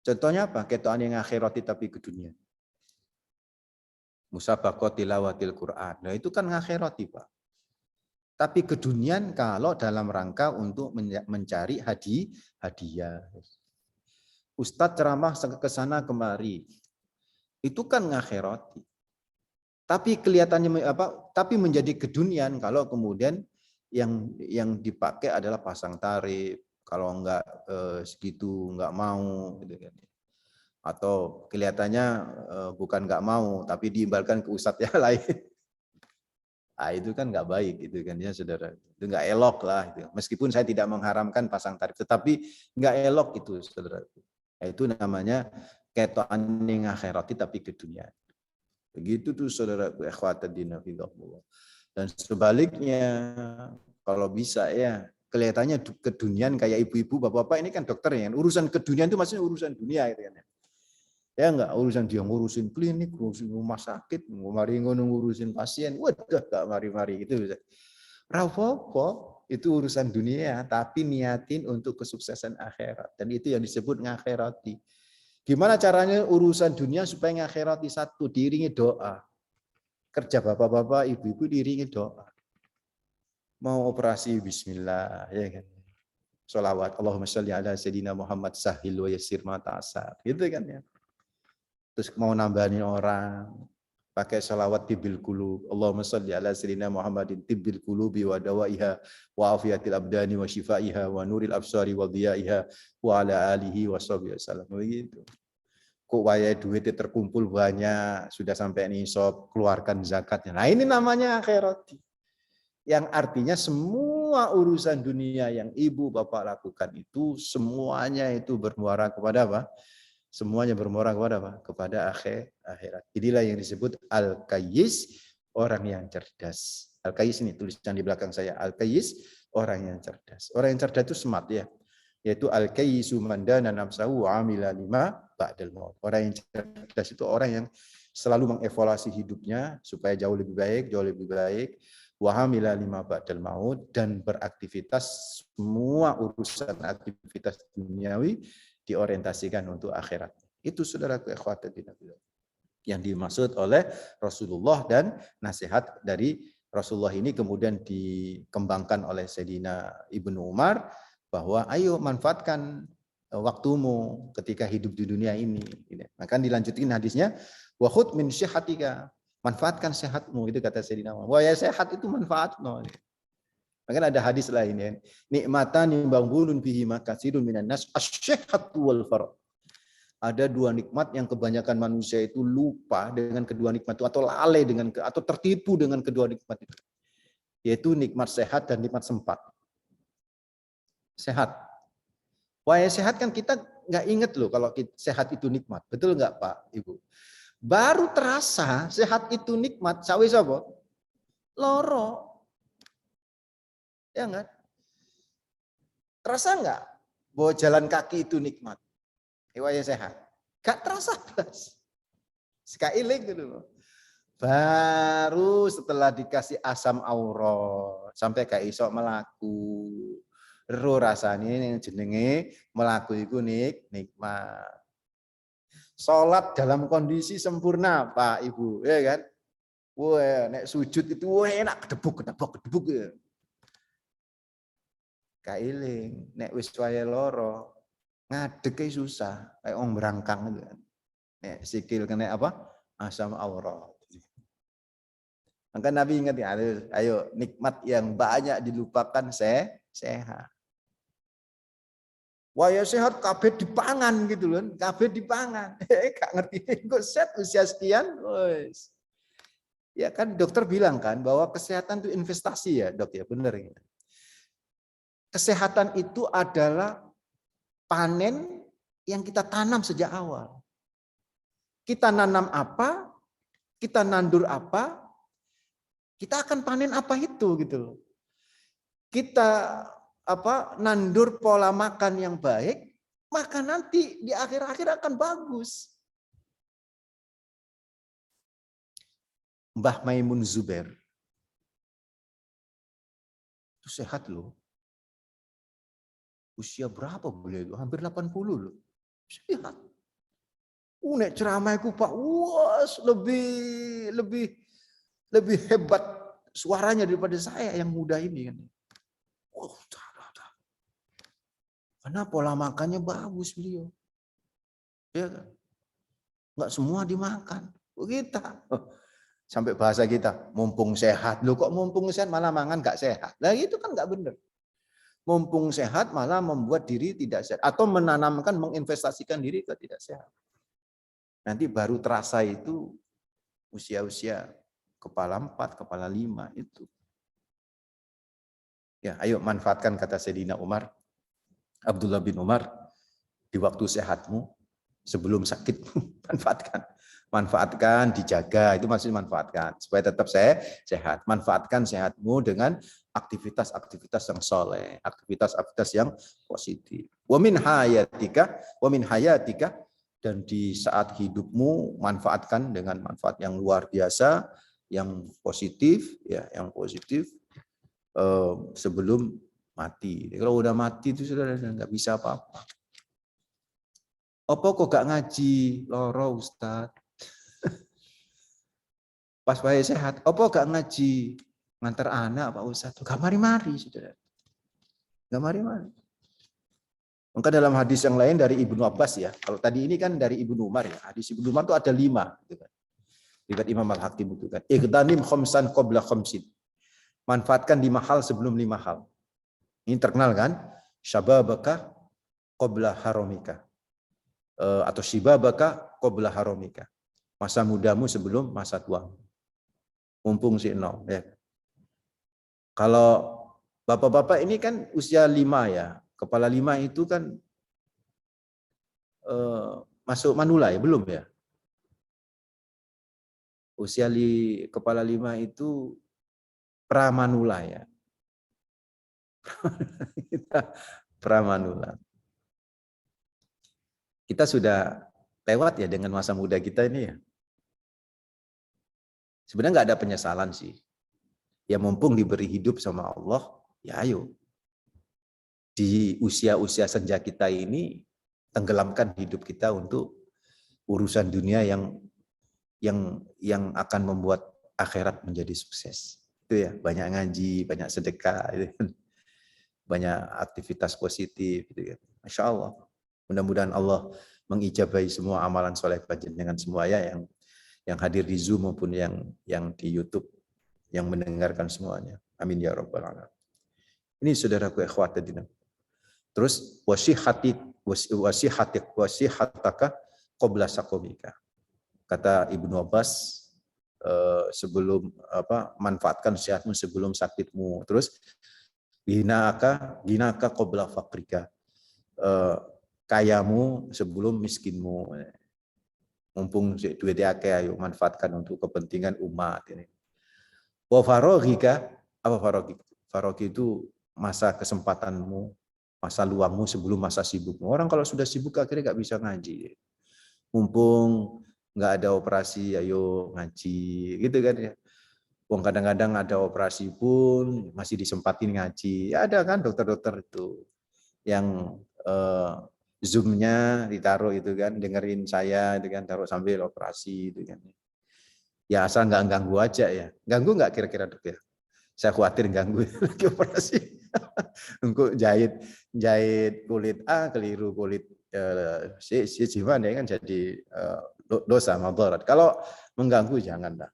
Contohnya apa? Ketokane ngakhirati tapi kedunian. Musabaqah tilawatil Quran. Nah itu kan ngakhirati Pak. Tapi kedunian kalau dalam rangka untuk mencari hadiah. Ustadz ceramah ke sana kemari. Itu kan ngakhirati. Tapi kelihatannya tapi menjadi kedunian kalau kemudian yang dipakai adalah pasang tarif. Kalau enggak segitu enggak mau gitu kan. Atau kelihatannya bukan nggak mau, tapi diimbalkan ke ustadz yang lain. Nah, itu kan nggak baik, itu kan ya saudara. Itu nggak elok lah. Itu. Meskipun saya tidak mengharamkan pasang tarif, tetapi nggak elok itu saudara. Nah, itu namanya ketoan yang akhirati tapi ke dunia. Begitu tuh saudara ikhwatadina fillah. Dan sebaliknya kalau bisa ya kelihatannya kedunian kayak ibu-ibu, bapak-bapak ini kan dokter ya. Urusan kedunian itu maksudnya urusan dunia gitu kan. Ya enggak urusan dia ngurusin klinik, ngurusin rumah sakit, mari ngurusin pasien, waduh enggak mari-mari itu bisa. Rapopo itu urusan dunia, tapi niatin untuk kesuksesan akhirat dan itu yang disebut ngakhirati. Gimana caranya urusan dunia supaya ngakhirati? Satu, diiringi doa. Kerja bapak-bapak, ibu-ibu diiringi doa. Mau operasi bismillah, ya kan. Sholawat Allahumma sholli ala sayyidina Muhammad sahil wa yassir ma ta'sar. Gitu kan ya. Terus mau nambahin orang pakai salawat tibil qulub. Allahumma shalli ala sayyidina Muhammadin tibil qulubi wa dawaiha wa afiyatil abdani wa shifaiha wa nuril absari wa dhiyaiha wa ala alihi wa sahbihi wasallam. Begitu. Kok waya duitnya terkumpul banyak, sudah sampai nisab, keluarkan zakatnya. Nah, ini namanya akhirat. Yang artinya semua urusan dunia yang ibu bapak lakukan itu semuanya itu bermuara kepada apa? Semuanya bermuara kepada apa? Kepada akhirat. Inilah yang disebut al-qayyis, orang yang cerdas. Al-qayyis ini tulisan di belakang saya. Al-qayyis, orang yang cerdas. Orang yang cerdas itu smart ya. Yaitu al-qayyisu man dana nafsahu wa amila lima ba'dal maut. Orang yang cerdas itu orang yang selalu mengevaluasi hidupnya supaya jauh lebih baik. Wa amila lima ba'dal maut, dan beraktivitas semua urusan aktivitas duniawi diorientasikan untuk akhirat. Itu saudaraku ikhwatadina yang dimaksud oleh Rasulullah, dan nasihat dari Rasulullah ini kemudian dikembangkan oleh Sayyidina Ibnu Umar bahwa ayo manfaatkan waktumu ketika hidup di dunia ini. Maka dilanjutin hadisnya, wa khudh min syihatika, manfaatkan sehatmu, itu kata Sayyidina Umar. Wah ya sehat itu manfaat no. Maka ada hadis lain ya. Nikmatani bangbulun bihi makasirun minan nas asyihhatu wal farah. Ada dua nikmat yang kebanyakan manusia itu lupa dengan kedua nikmat itu, atau lalai dengan atau tertipu dengan kedua nikmat itu. Yaitu nikmat sehat dan nikmat sempat. Sehat. Wah ya sehat kan kita nggak inget loh kalau sehat itu nikmat. Betul nggak Pak Ibu? Baru terasa sehat itu nikmat. Sawi sapa? Loro. Ya enggak? Terasa enggak bahwa jalan kaki itu nikmat? Iwaya sehat. Enggak terasa belas. Sekailing gitu loh. Baru setelah dikasih asam aurat sampai gak iso melaku. Ro rasane yang jenenge melaku iku nikmat. Salat dalam kondisi sempurna, Pak Ibu, ya kan? Wah, nek sujud itu enak kedebuk ya. Kailing, nek wis wae loro, ngadeg susah, kayak wong berangkang gitu kan. Nek sikil kena apa? Asam aurat. Maka Nabi ingat ya, ayo nikmat yang banyak dilupakan sehat. Waya sehat kabeh dipangan gitu loh, kabeh dipangan. Gak ngerti kok set usia sekian, wis. Ya kan dokter bilang kan bahwa kesehatan itu investasi ya, Dok ya, benar ya. Kesehatan itu adalah panen yang kita tanam sejak awal. Kita nanam apa, kita nandur apa, kita akan panen apa itu gitu. Kita nandur pola makan yang baik, maka nanti di akhir-akhir akan bagus. Mbah Maimun Zubair itu sehat loh. Usia berapa beliau itu? Hampir 80 loh. Sehat. Nek ceramah iku Pak, lebih hebat suaranya daripada saya yang muda ini kan. Karena pola makannya bagus beliau. Ya kan? Enggak semua dimakan. Kita sampai bahasa kita, mumpung sehat. Loh kok mumpung sehat malah mangan enggak sehat. Nah itu kan enggak benar. Mumpung sehat malah membuat diri tidak sehat. Atau menanamkan, menginvestasikan diri ke tidak sehat. Nanti baru terasa itu usia-usia kepala 4, kepala 5 itu. Ya, ayo manfaatkan kata Sayyidina Umar, Abdullah bin Umar, di waktu sehatmu, sebelum sakitmu, manfaatkan, dijaga, itu maksudnya manfaatkan, supaya tetap sehat. Manfaatkan sehatmu dengan aktivitas-aktivitas yang soleh, aktivitas-aktivitas yang positif. Wa min hayatika, dan di saat hidupmu, manfaatkan dengan manfaat yang luar biasa, yang positif, ya, yang positif, sebelum mati. Kalau udah mati itu sudah nggak bisa apa-apa. Apa kok gak ngaji? Loro Ustaz. Pas bayi sehat, apa gak ngaji? Ngantar anak Pak Ustaz. Gak mari-mari, saudara. Gak mari-mari. Maka dalam hadis yang lain dari Ibnu Abbas ya. Kalau tadi ini kan dari Ibnu Umar ya. Hadis Ibnu Umar itu ada 5. Gitu kan. Riwayat Imam Al-Hakim itu kan. Iqtanim khamsan qabla khamsin. Manfaatkan 5 hal sebelum 5 hal. Ini terkenal kan? Syababaka qabla haramika. Atau shibabaka qabla haramika. Masa mudamu sebelum masa tuamu. Mumpung si nol. Ya. Kalau bapak-bapak ini kan usia 5 ya. Kepala 5 itu kan masuk manula ya? Belum ya? Usia kepala 5 itu pramanula ya. Pramanula. Kita sudah lewat ya dengan masa muda kita ini ya. Sebenarnya nggak ada penyesalan sih. Ya mumpung diberi hidup sama Allah, ya ayo. Di usia-usia senja kita ini, tenggelamkan hidup kita untuk urusan dunia yang akan membuat akhirat menjadi sukses. Itu ya, banyak ngaji, banyak sedekah, banyak aktivitas positif. Gitu ya. Masya Allah. Mudah-mudahan Allah mengijabahi semua amalan soleh panjenengan semua ya, yang hadir di Zoom maupun yang di YouTube, yang mendengarkan semuanya. Amin ya rabbal alamin. Ini saudaraku ikhwatiddin. Terus wasihataka qabla saqamika. Kata Ibnu Abbas, sebelum manfaatkan sehatmu sebelum sakitmu. Terus ginaka qabla faqrika. Kayamu sebelum miskinmu. Mumpung duitnya akeh, ayo manfaatkan untuk kepentingan umat ini. Wa faraghika, apa faraghi? Faraghi itu masa kesempatanmu, masa luangmu sebelum masa sibukmu. Orang kalau sudah sibuk akhirnya nggak bisa ngaji. Mumpung nggak ada operasi, ayo ngaji, gitu kan ya. Wong kadang-kadang ada operasi pun masih disempatin ngaji. Ya, ada kan dokter-dokter itu yang Zoom-nya ditaruh itu kan, dengerin saya itu kan, taruh sambil operasi itu kan. Ya asal nggak ganggu aja ya. Ganggu nggak kira-kira dok ya? Saya khawatir ganggu lagi operasi. Untuk jahit kulit A keliru kulit si gimana ya kan jadi dosa madarat. Kalau mengganggu janganlah.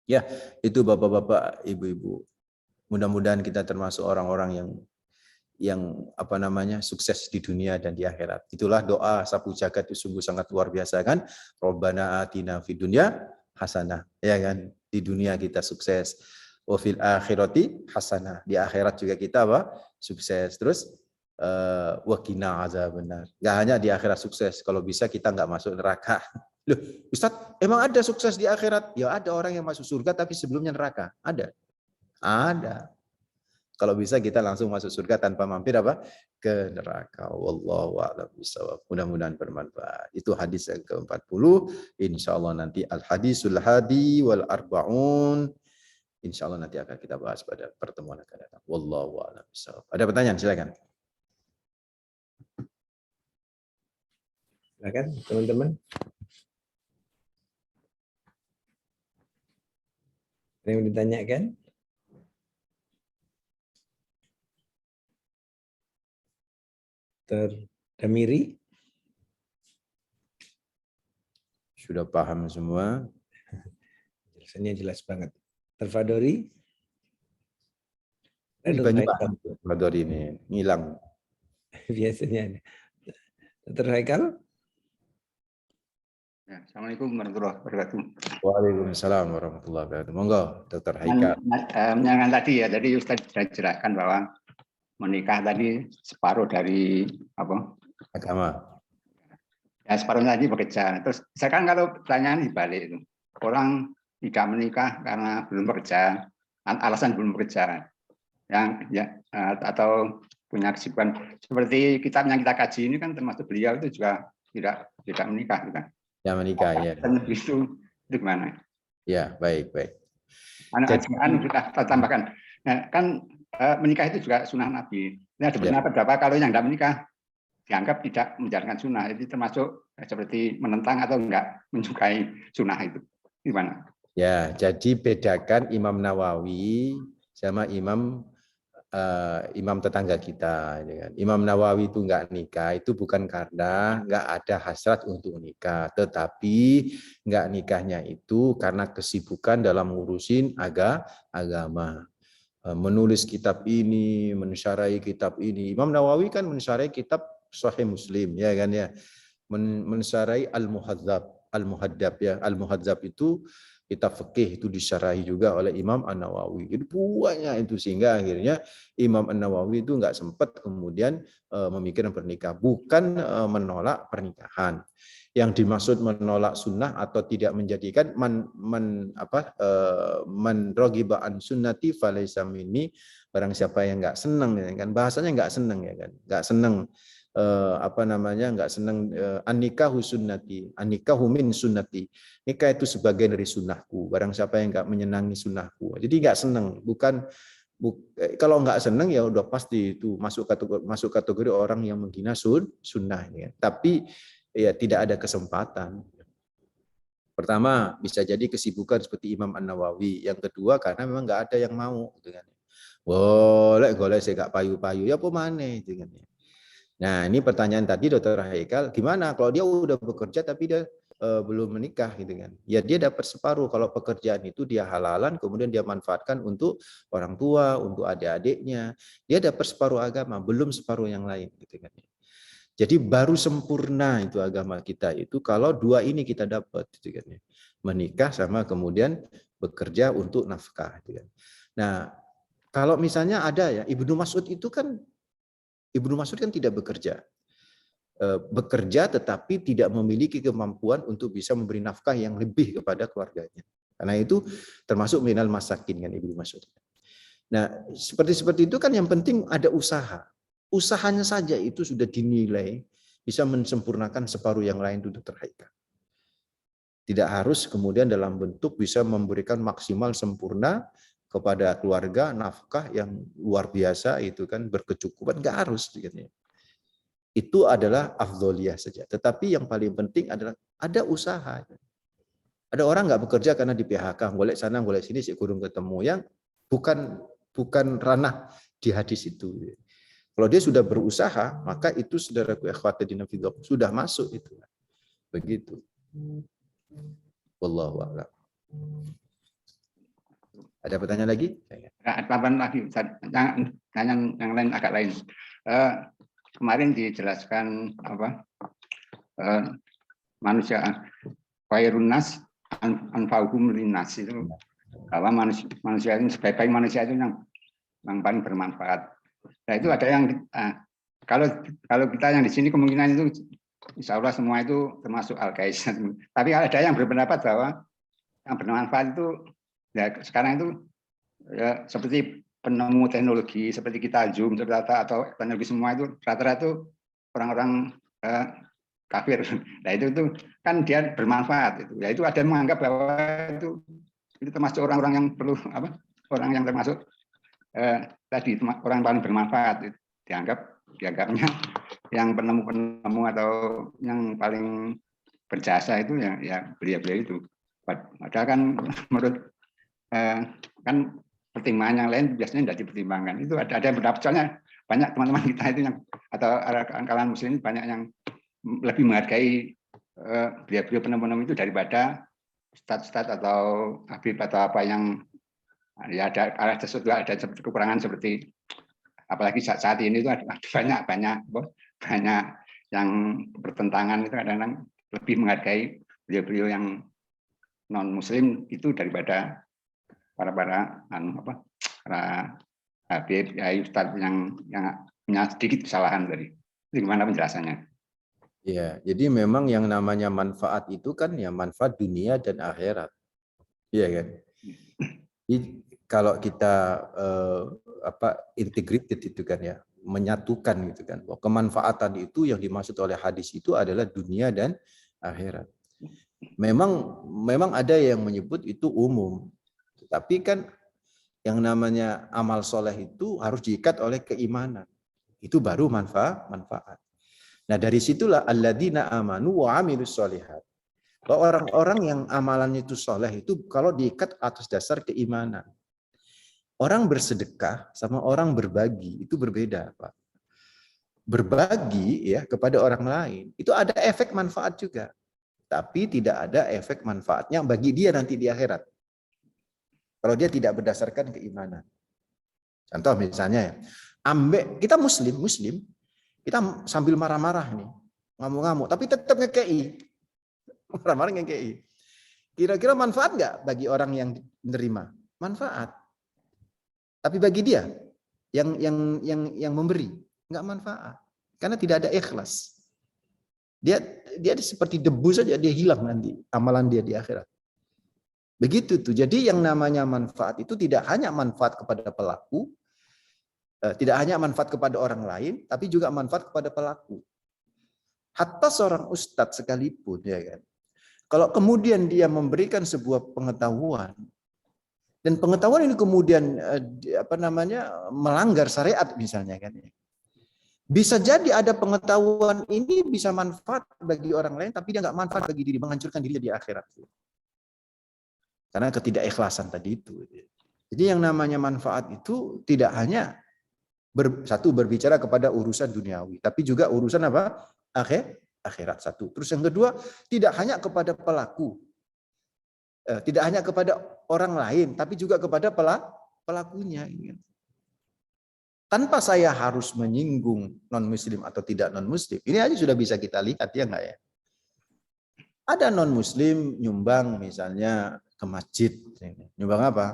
Ya itu bapak-bapak, ibu-ibu. Mudah-mudahan kita termasuk orang-orang yang sukses di dunia dan di akhirat. Itulah doa sapu jagat itu sungguh sangat luar biasa kan. Rabbana atina fid dunya hasanah. Ya kan? Di dunia kita sukses. Wa fil akhirati hasanah. Di akhirat juga kita sukses. Terus wa qina azabannar. Enggak hanya di akhirat sukses, kalau bisa kita enggak masuk neraka. Loh, Ustaz, emang ada sukses di akhirat? Ya ada orang yang masuk surga tapi sebelumnya neraka. Ada. Ada. Kalau bisa kita langsung masuk surga tanpa mampir ke neraka. Wallahu a'lam bishawab. Mudah-mudahan bermanfaat. Itu hadis yang ke-40. Insyaallah nanti al-hadisul hadi wal arba'un. Insyaallah nanti akan kita bahas pada pertemuan akan datang. Wallahu a'lam bishawab. Ada pertanyaan silakan. Silakan teman-teman. Ada yang ditanyakan? Damiri? Sudah paham semua? Jelasannya jelas banget. Terfadori? Ini banyak banget ini hilang. Biasanya. Dr. Haikal? Ya, Assalamualaikum warahmatullahi wabarakatuh. Waalaikumsalam warahmatullahi wabarakatuh. Monggo, Dr. Haikal. Yang tadi ya, tadi Ustaz sudah jelaskan bahwa menikah tadi separuh dari apa? Agama. Ya, separuhnya tadi bekerja. Terus sekarang kalau pertanyaan dibalik itu, orang tidak menikah karena belum bekerja, alasan belum bekerja, yang ya atau punya kesibukan seperti kitab yang kita kaji ini kan termasuk beliau itu juga tidak menikah, kan? Ya menikah ya. Dan itu gimana? Ya baik. Jadi kita tambahkan, nah, kan menikah itu juga sunnah Nabi. Ini ada beberapa kalau yang tidak menikah dianggap tidak menjalankan sunnah, itu termasuk seperti menentang atau enggak menyukai sunnah itu. Gimana? Ya, jadi bedakan Imam Nawawi sama imam tetangga kita. Imam Nawawi itu enggak nikah, itu bukan karena enggak ada hasrat untuk nikah, tetapi enggak nikahnya itu karena kesibukan dalam ngurusin agama. Menulis kitab ini, mensyarahi kitab ini. Imam Nawawi kan mensyarahi kitab Sahih Muslim, ya kan ya. Mensyarahi Al-Muhaddab ya. Al-Muhaddab itu kitab fikih, itu disyarahi juga oleh Imam An-Nawawi. Itu banyak itu, sehingga akhirnya Imam An-Nawawi itu enggak sempat kemudian memikirkan pernikah, bukan menolak pernikahan. Yang dimaksud menolak sunnah atau tidak menjadikan man raghiba an sunnati falaysa minni, barang siapa yang enggak senang ya kan, bahasanya enggak senang ya kan, enggak senang enggak senang an-nikahu sunnati, an-nikahu min sunnati, nikah itu sebagian dari sunnahku, barang siapa yang enggak menyenangi sunnahku, jadi enggak senang, kalau enggak senang ya udah pasti itu masuk kategori orang yang menghina sunnah ya. Tapi ya tidak ada kesempatan. Pertama, bisa jadi kesibukan seperti Imam An-Nawawi. Yang kedua, karena memang nggak ada yang mau. Boleh saya nggak payu-payu, ya apa maneh. Nah, ini pertanyaan tadi Dr. Haikal, gimana kalau dia udah bekerja tapi dia belum menikah gitu kan? Ya dia dapat separuh. Kalau pekerjaan itu dia halalan, kemudian dia manfaatkan untuk orang tua, untuk adik-adiknya. Dia dapat separuh agama, belum separuh yang lain gitu kan. Jadi baru sempurna itu agama kita itu kalau dua ini kita dapat, gitu kan, menikah sama kemudian bekerja untuk nafkah. Gitu kan. Nah, kalau misalnya ada ya Ibnu Mas'ud kan tidak bekerja, bekerja tetapi tidak memiliki kemampuan untuk bisa memberi nafkah yang lebih kepada keluarganya. Karena itu termasuk minal masakin kan Ibnu Mas'ud. Nah, seperti itu kan yang penting ada usaha. Usahanya saja itu sudah dinilai bisa mensempurnakan separuh yang lain itu Dr. Haikal. Tidak harus kemudian dalam bentuk bisa memberikan maksimal sempurna kepada keluarga, nafkah yang luar biasa itu kan berkecukupan, nggak harus. Itu adalah afdholiyah saja. Tetapi yang paling penting adalah ada usaha. Ada orang nggak bekerja karena di PHK, golek sana, golek sini, si kurung ketemu, yang bukan ranah di hadis itu. Kalau dia sudah berusaha, maka itu saudaraku ikhwati dinafidhah sudah masuk itu. Begitu. Wallahu a'lam. Ada pertanyaan lagi? Tambahan lagi, yang lain agak lain. Kemarin dijelaskan manusia khairun nas anfa'uhum linnas, itu bahwa manusia ini sebaik-baik manusia itu yang paling bermanfaat. Nah itu ada yang kalau kita yang di sini kemungkinan itu insya Allah semua itu termasuk al-qais. Tapi ada yang berpendapat bahwa yang bermanfaat itu ya sekarang itu ya, seperti penemu teknologi seperti kita Zoom atau teknologi semua itu rata-rata itu orang-orang kafir. Nah itu kan dia bermanfaat itu. Ya itu ada yang menganggap bahwa itu termasuk orang-orang yang perlu orang yang termasuk tadi orang paling bermanfaat, dianggapnya yang penemu-penemu atau yang paling berjasa itu ya beliau-beliau itu. Padahal kan menurut kan pertimbangan yang lain biasanya tidak dipertimbangkan. Itu ada yang pendapat, soalnya banyak teman-teman kita itu yang atau kalangan muslim banyak yang lebih menghargai beliau-beliau penemu-penemu itu daripada ustadz-ustadz atau habib atau apa yang ya ada kekurangan seperti apalagi saat ini itu ada banyak yang bertentangan, itu kadang-kadang lebih menghargai beliau-beliau yang non muslim itu daripada para habib ya ustadz yang punya sedikit kesalahan tadi. Itu gimana penjelasannya? Ya, jadi memang yang namanya manfaat itu kan ya manfaat dunia dan akhirat. Iya kan? Jadi kalau kita integrated itu kan ya, menyatukan gitu kan. Bahwa kemanfaatan itu yang dimaksud oleh hadis itu adalah dunia dan akhirat. Memang ada yang menyebut itu umum. Tapi kan yang namanya amal soleh itu harus diikat oleh keimanan. Itu baru manfaat. Nah, dari situlah alladzina amanu wa amilus sholihat. Bahwa orang-orang yang amalannya itu soleh itu kalau diikat atas dasar keimanan. Orang bersedekah sama orang berbagi itu berbeda, Pak. Berbagi ya kepada orang lain itu ada efek manfaat juga, tapi tidak ada efek manfaatnya bagi dia nanti di akhirat. Kalau dia tidak berdasarkan keimanan. Contoh misalnya ya, kita muslim, kita sambil marah-marah nih, ngamuk-ngamuk, tapi tetap ngekei. Marah-marah ngekei. Kira-kira manfaat nggak bagi orang yang menerima? Manfaat. Tapi bagi dia yang memberi nggak manfaat, karena tidak ada ikhlas. Dia seperti debu saja, dia hilang nanti amalan dia di akhirat. Begitu tuh. Jadi yang namanya manfaat itu tidak hanya manfaat kepada pelaku, tidak hanya manfaat kepada orang lain, tapi juga manfaat kepada pelaku. Hatta seorang ustadz sekalipun, ya kan. Kalau kemudian dia memberikan sebuah pengetahuan, dan pengetahuan ini kemudian melanggar syariat misalnya kan, bisa jadi ada pengetahuan ini bisa manfaat bagi orang lain, tapi dia nggak manfaat bagi diri, menghancurkan dirinya di akhirat. Karena ketidakikhlasan tadi itu. Jadi yang namanya manfaat itu tidak hanya berbicara kepada urusan duniawi, tapi juga urusan apa? Akhirat satu. Terus yang kedua, tidak hanya kepada pelaku. Tidak hanya kepada orang lain, tapi juga kepada pelakunya. Tanpa saya harus menyinggung non-muslim atau tidak non-muslim. Ini aja sudah bisa kita lihat, ya enggak ya? Ada non-muslim nyumbang misalnya ke masjid. Nyumbang apa?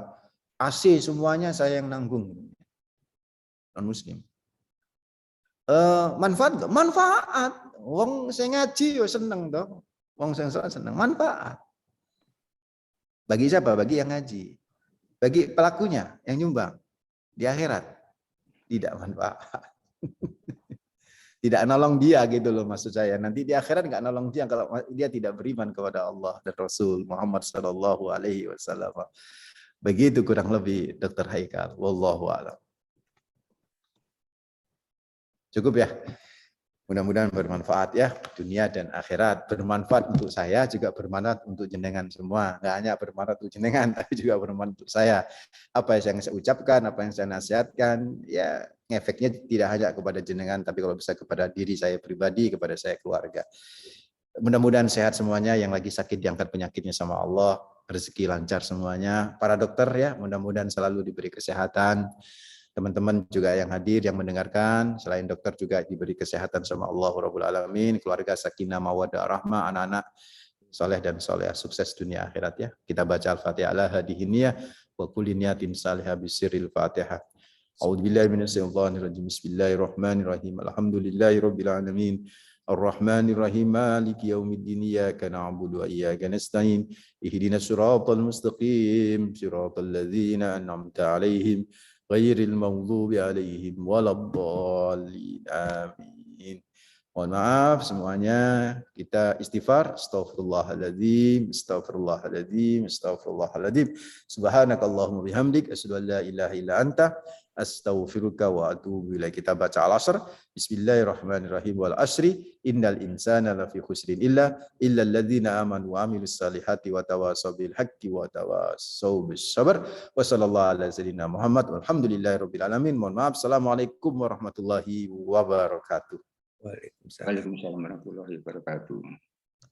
AC semuanya saya yang nanggung. Non-muslim. Manfaat enggak? Manfaat. Wong saya ngaji yo seneng dong. Wong saya seneng. Manfaat. Bagi siapa? Bagi yang ngaji. Bagi pelakunya yang nyumbang. Di akhirat tidak manfaat. Tidak nolong dia gitu loh maksud saya. Nanti di akhirat nggak nolong dia kalau dia tidak beriman kepada Allah dan Rasul Muhammad Shallallahu Alaihi Wasallam. Begitu kurang lebih Dr. Haikal. Wallahu a'lam. Cukup ya. Mudah-mudahan bermanfaat ya, dunia dan akhirat. Bermanfaat untuk saya, juga bermanfaat untuk jenengan semua. Nggak hanya bermanfaat untuk jenengan, tapi juga bermanfaat untuk saya. Apa yang saya ucapkan, apa yang saya nasihatkan, ya efeknya tidak hanya kepada jenengan, tapi kalau bisa kepada diri saya pribadi, kepada saya keluarga. Mudah-mudahan sehat semuanya, yang lagi sakit diangkat penyakitnya sama Allah, rezeki lancar semuanya. Para dokter ya, mudah-mudahan selalu diberi kesehatan. Teman-teman juga yang hadir, yang mendengarkan, selain dokter juga diberi kesehatan sama Allah Rabbul Alamin, keluarga sakinah mawaddah rahmah, anak-anak soleh dan soleh, sukses dunia akhirat ya. Kita baca Al-Fatihah ala hadihiniyah wa kulli niyatin salihah bisirril Fatihah. A'udzubillahi minasyaitonirrajim. Bismillahirrahmanirrahim. Alhamdulillahirabbil alamin. Ar-Rahmanir-Rahim. Maliki yaumiddin. Iyyaka na'budu wa iyyaka nasta'in. Ihdinas siratal mustaqim. Siratal ladzina an'amta 'alaihim ghairil maghdubi 'alaihim waladdallin. Amin. Mohon maaf semuanya, kita istighfar. Astaghfirullahaladzim, astaghfirullahaladzim, astaghfirullahaladzim. Subhanakallahumma bihamdik, asyhadu an la ilaha illa anta, astaghfiruka wa atubu ilaik. Kita baca Al-Asr. Bismillahirrahmanirrahim. Wal asri, innal insana lafi khusrin illa alladzina amanu wa amilus salihati wa tawasaw bil haqqi wa tawasaw bis sabr. Wa sallallahu ala sayyidina Muhammad walhamdulillahirabbil alamin. Mohon maaf. Assalamualaikum warahmatullahi wabarakatuh. Waalaikumsalam. Waalaikumsalam warahmatullahi wabarakatuh.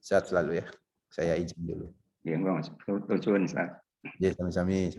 Sehat selalu ya. Saya izin dulu. Ya, Mas. Tujuan, Ustaz. Ya, sami-sami.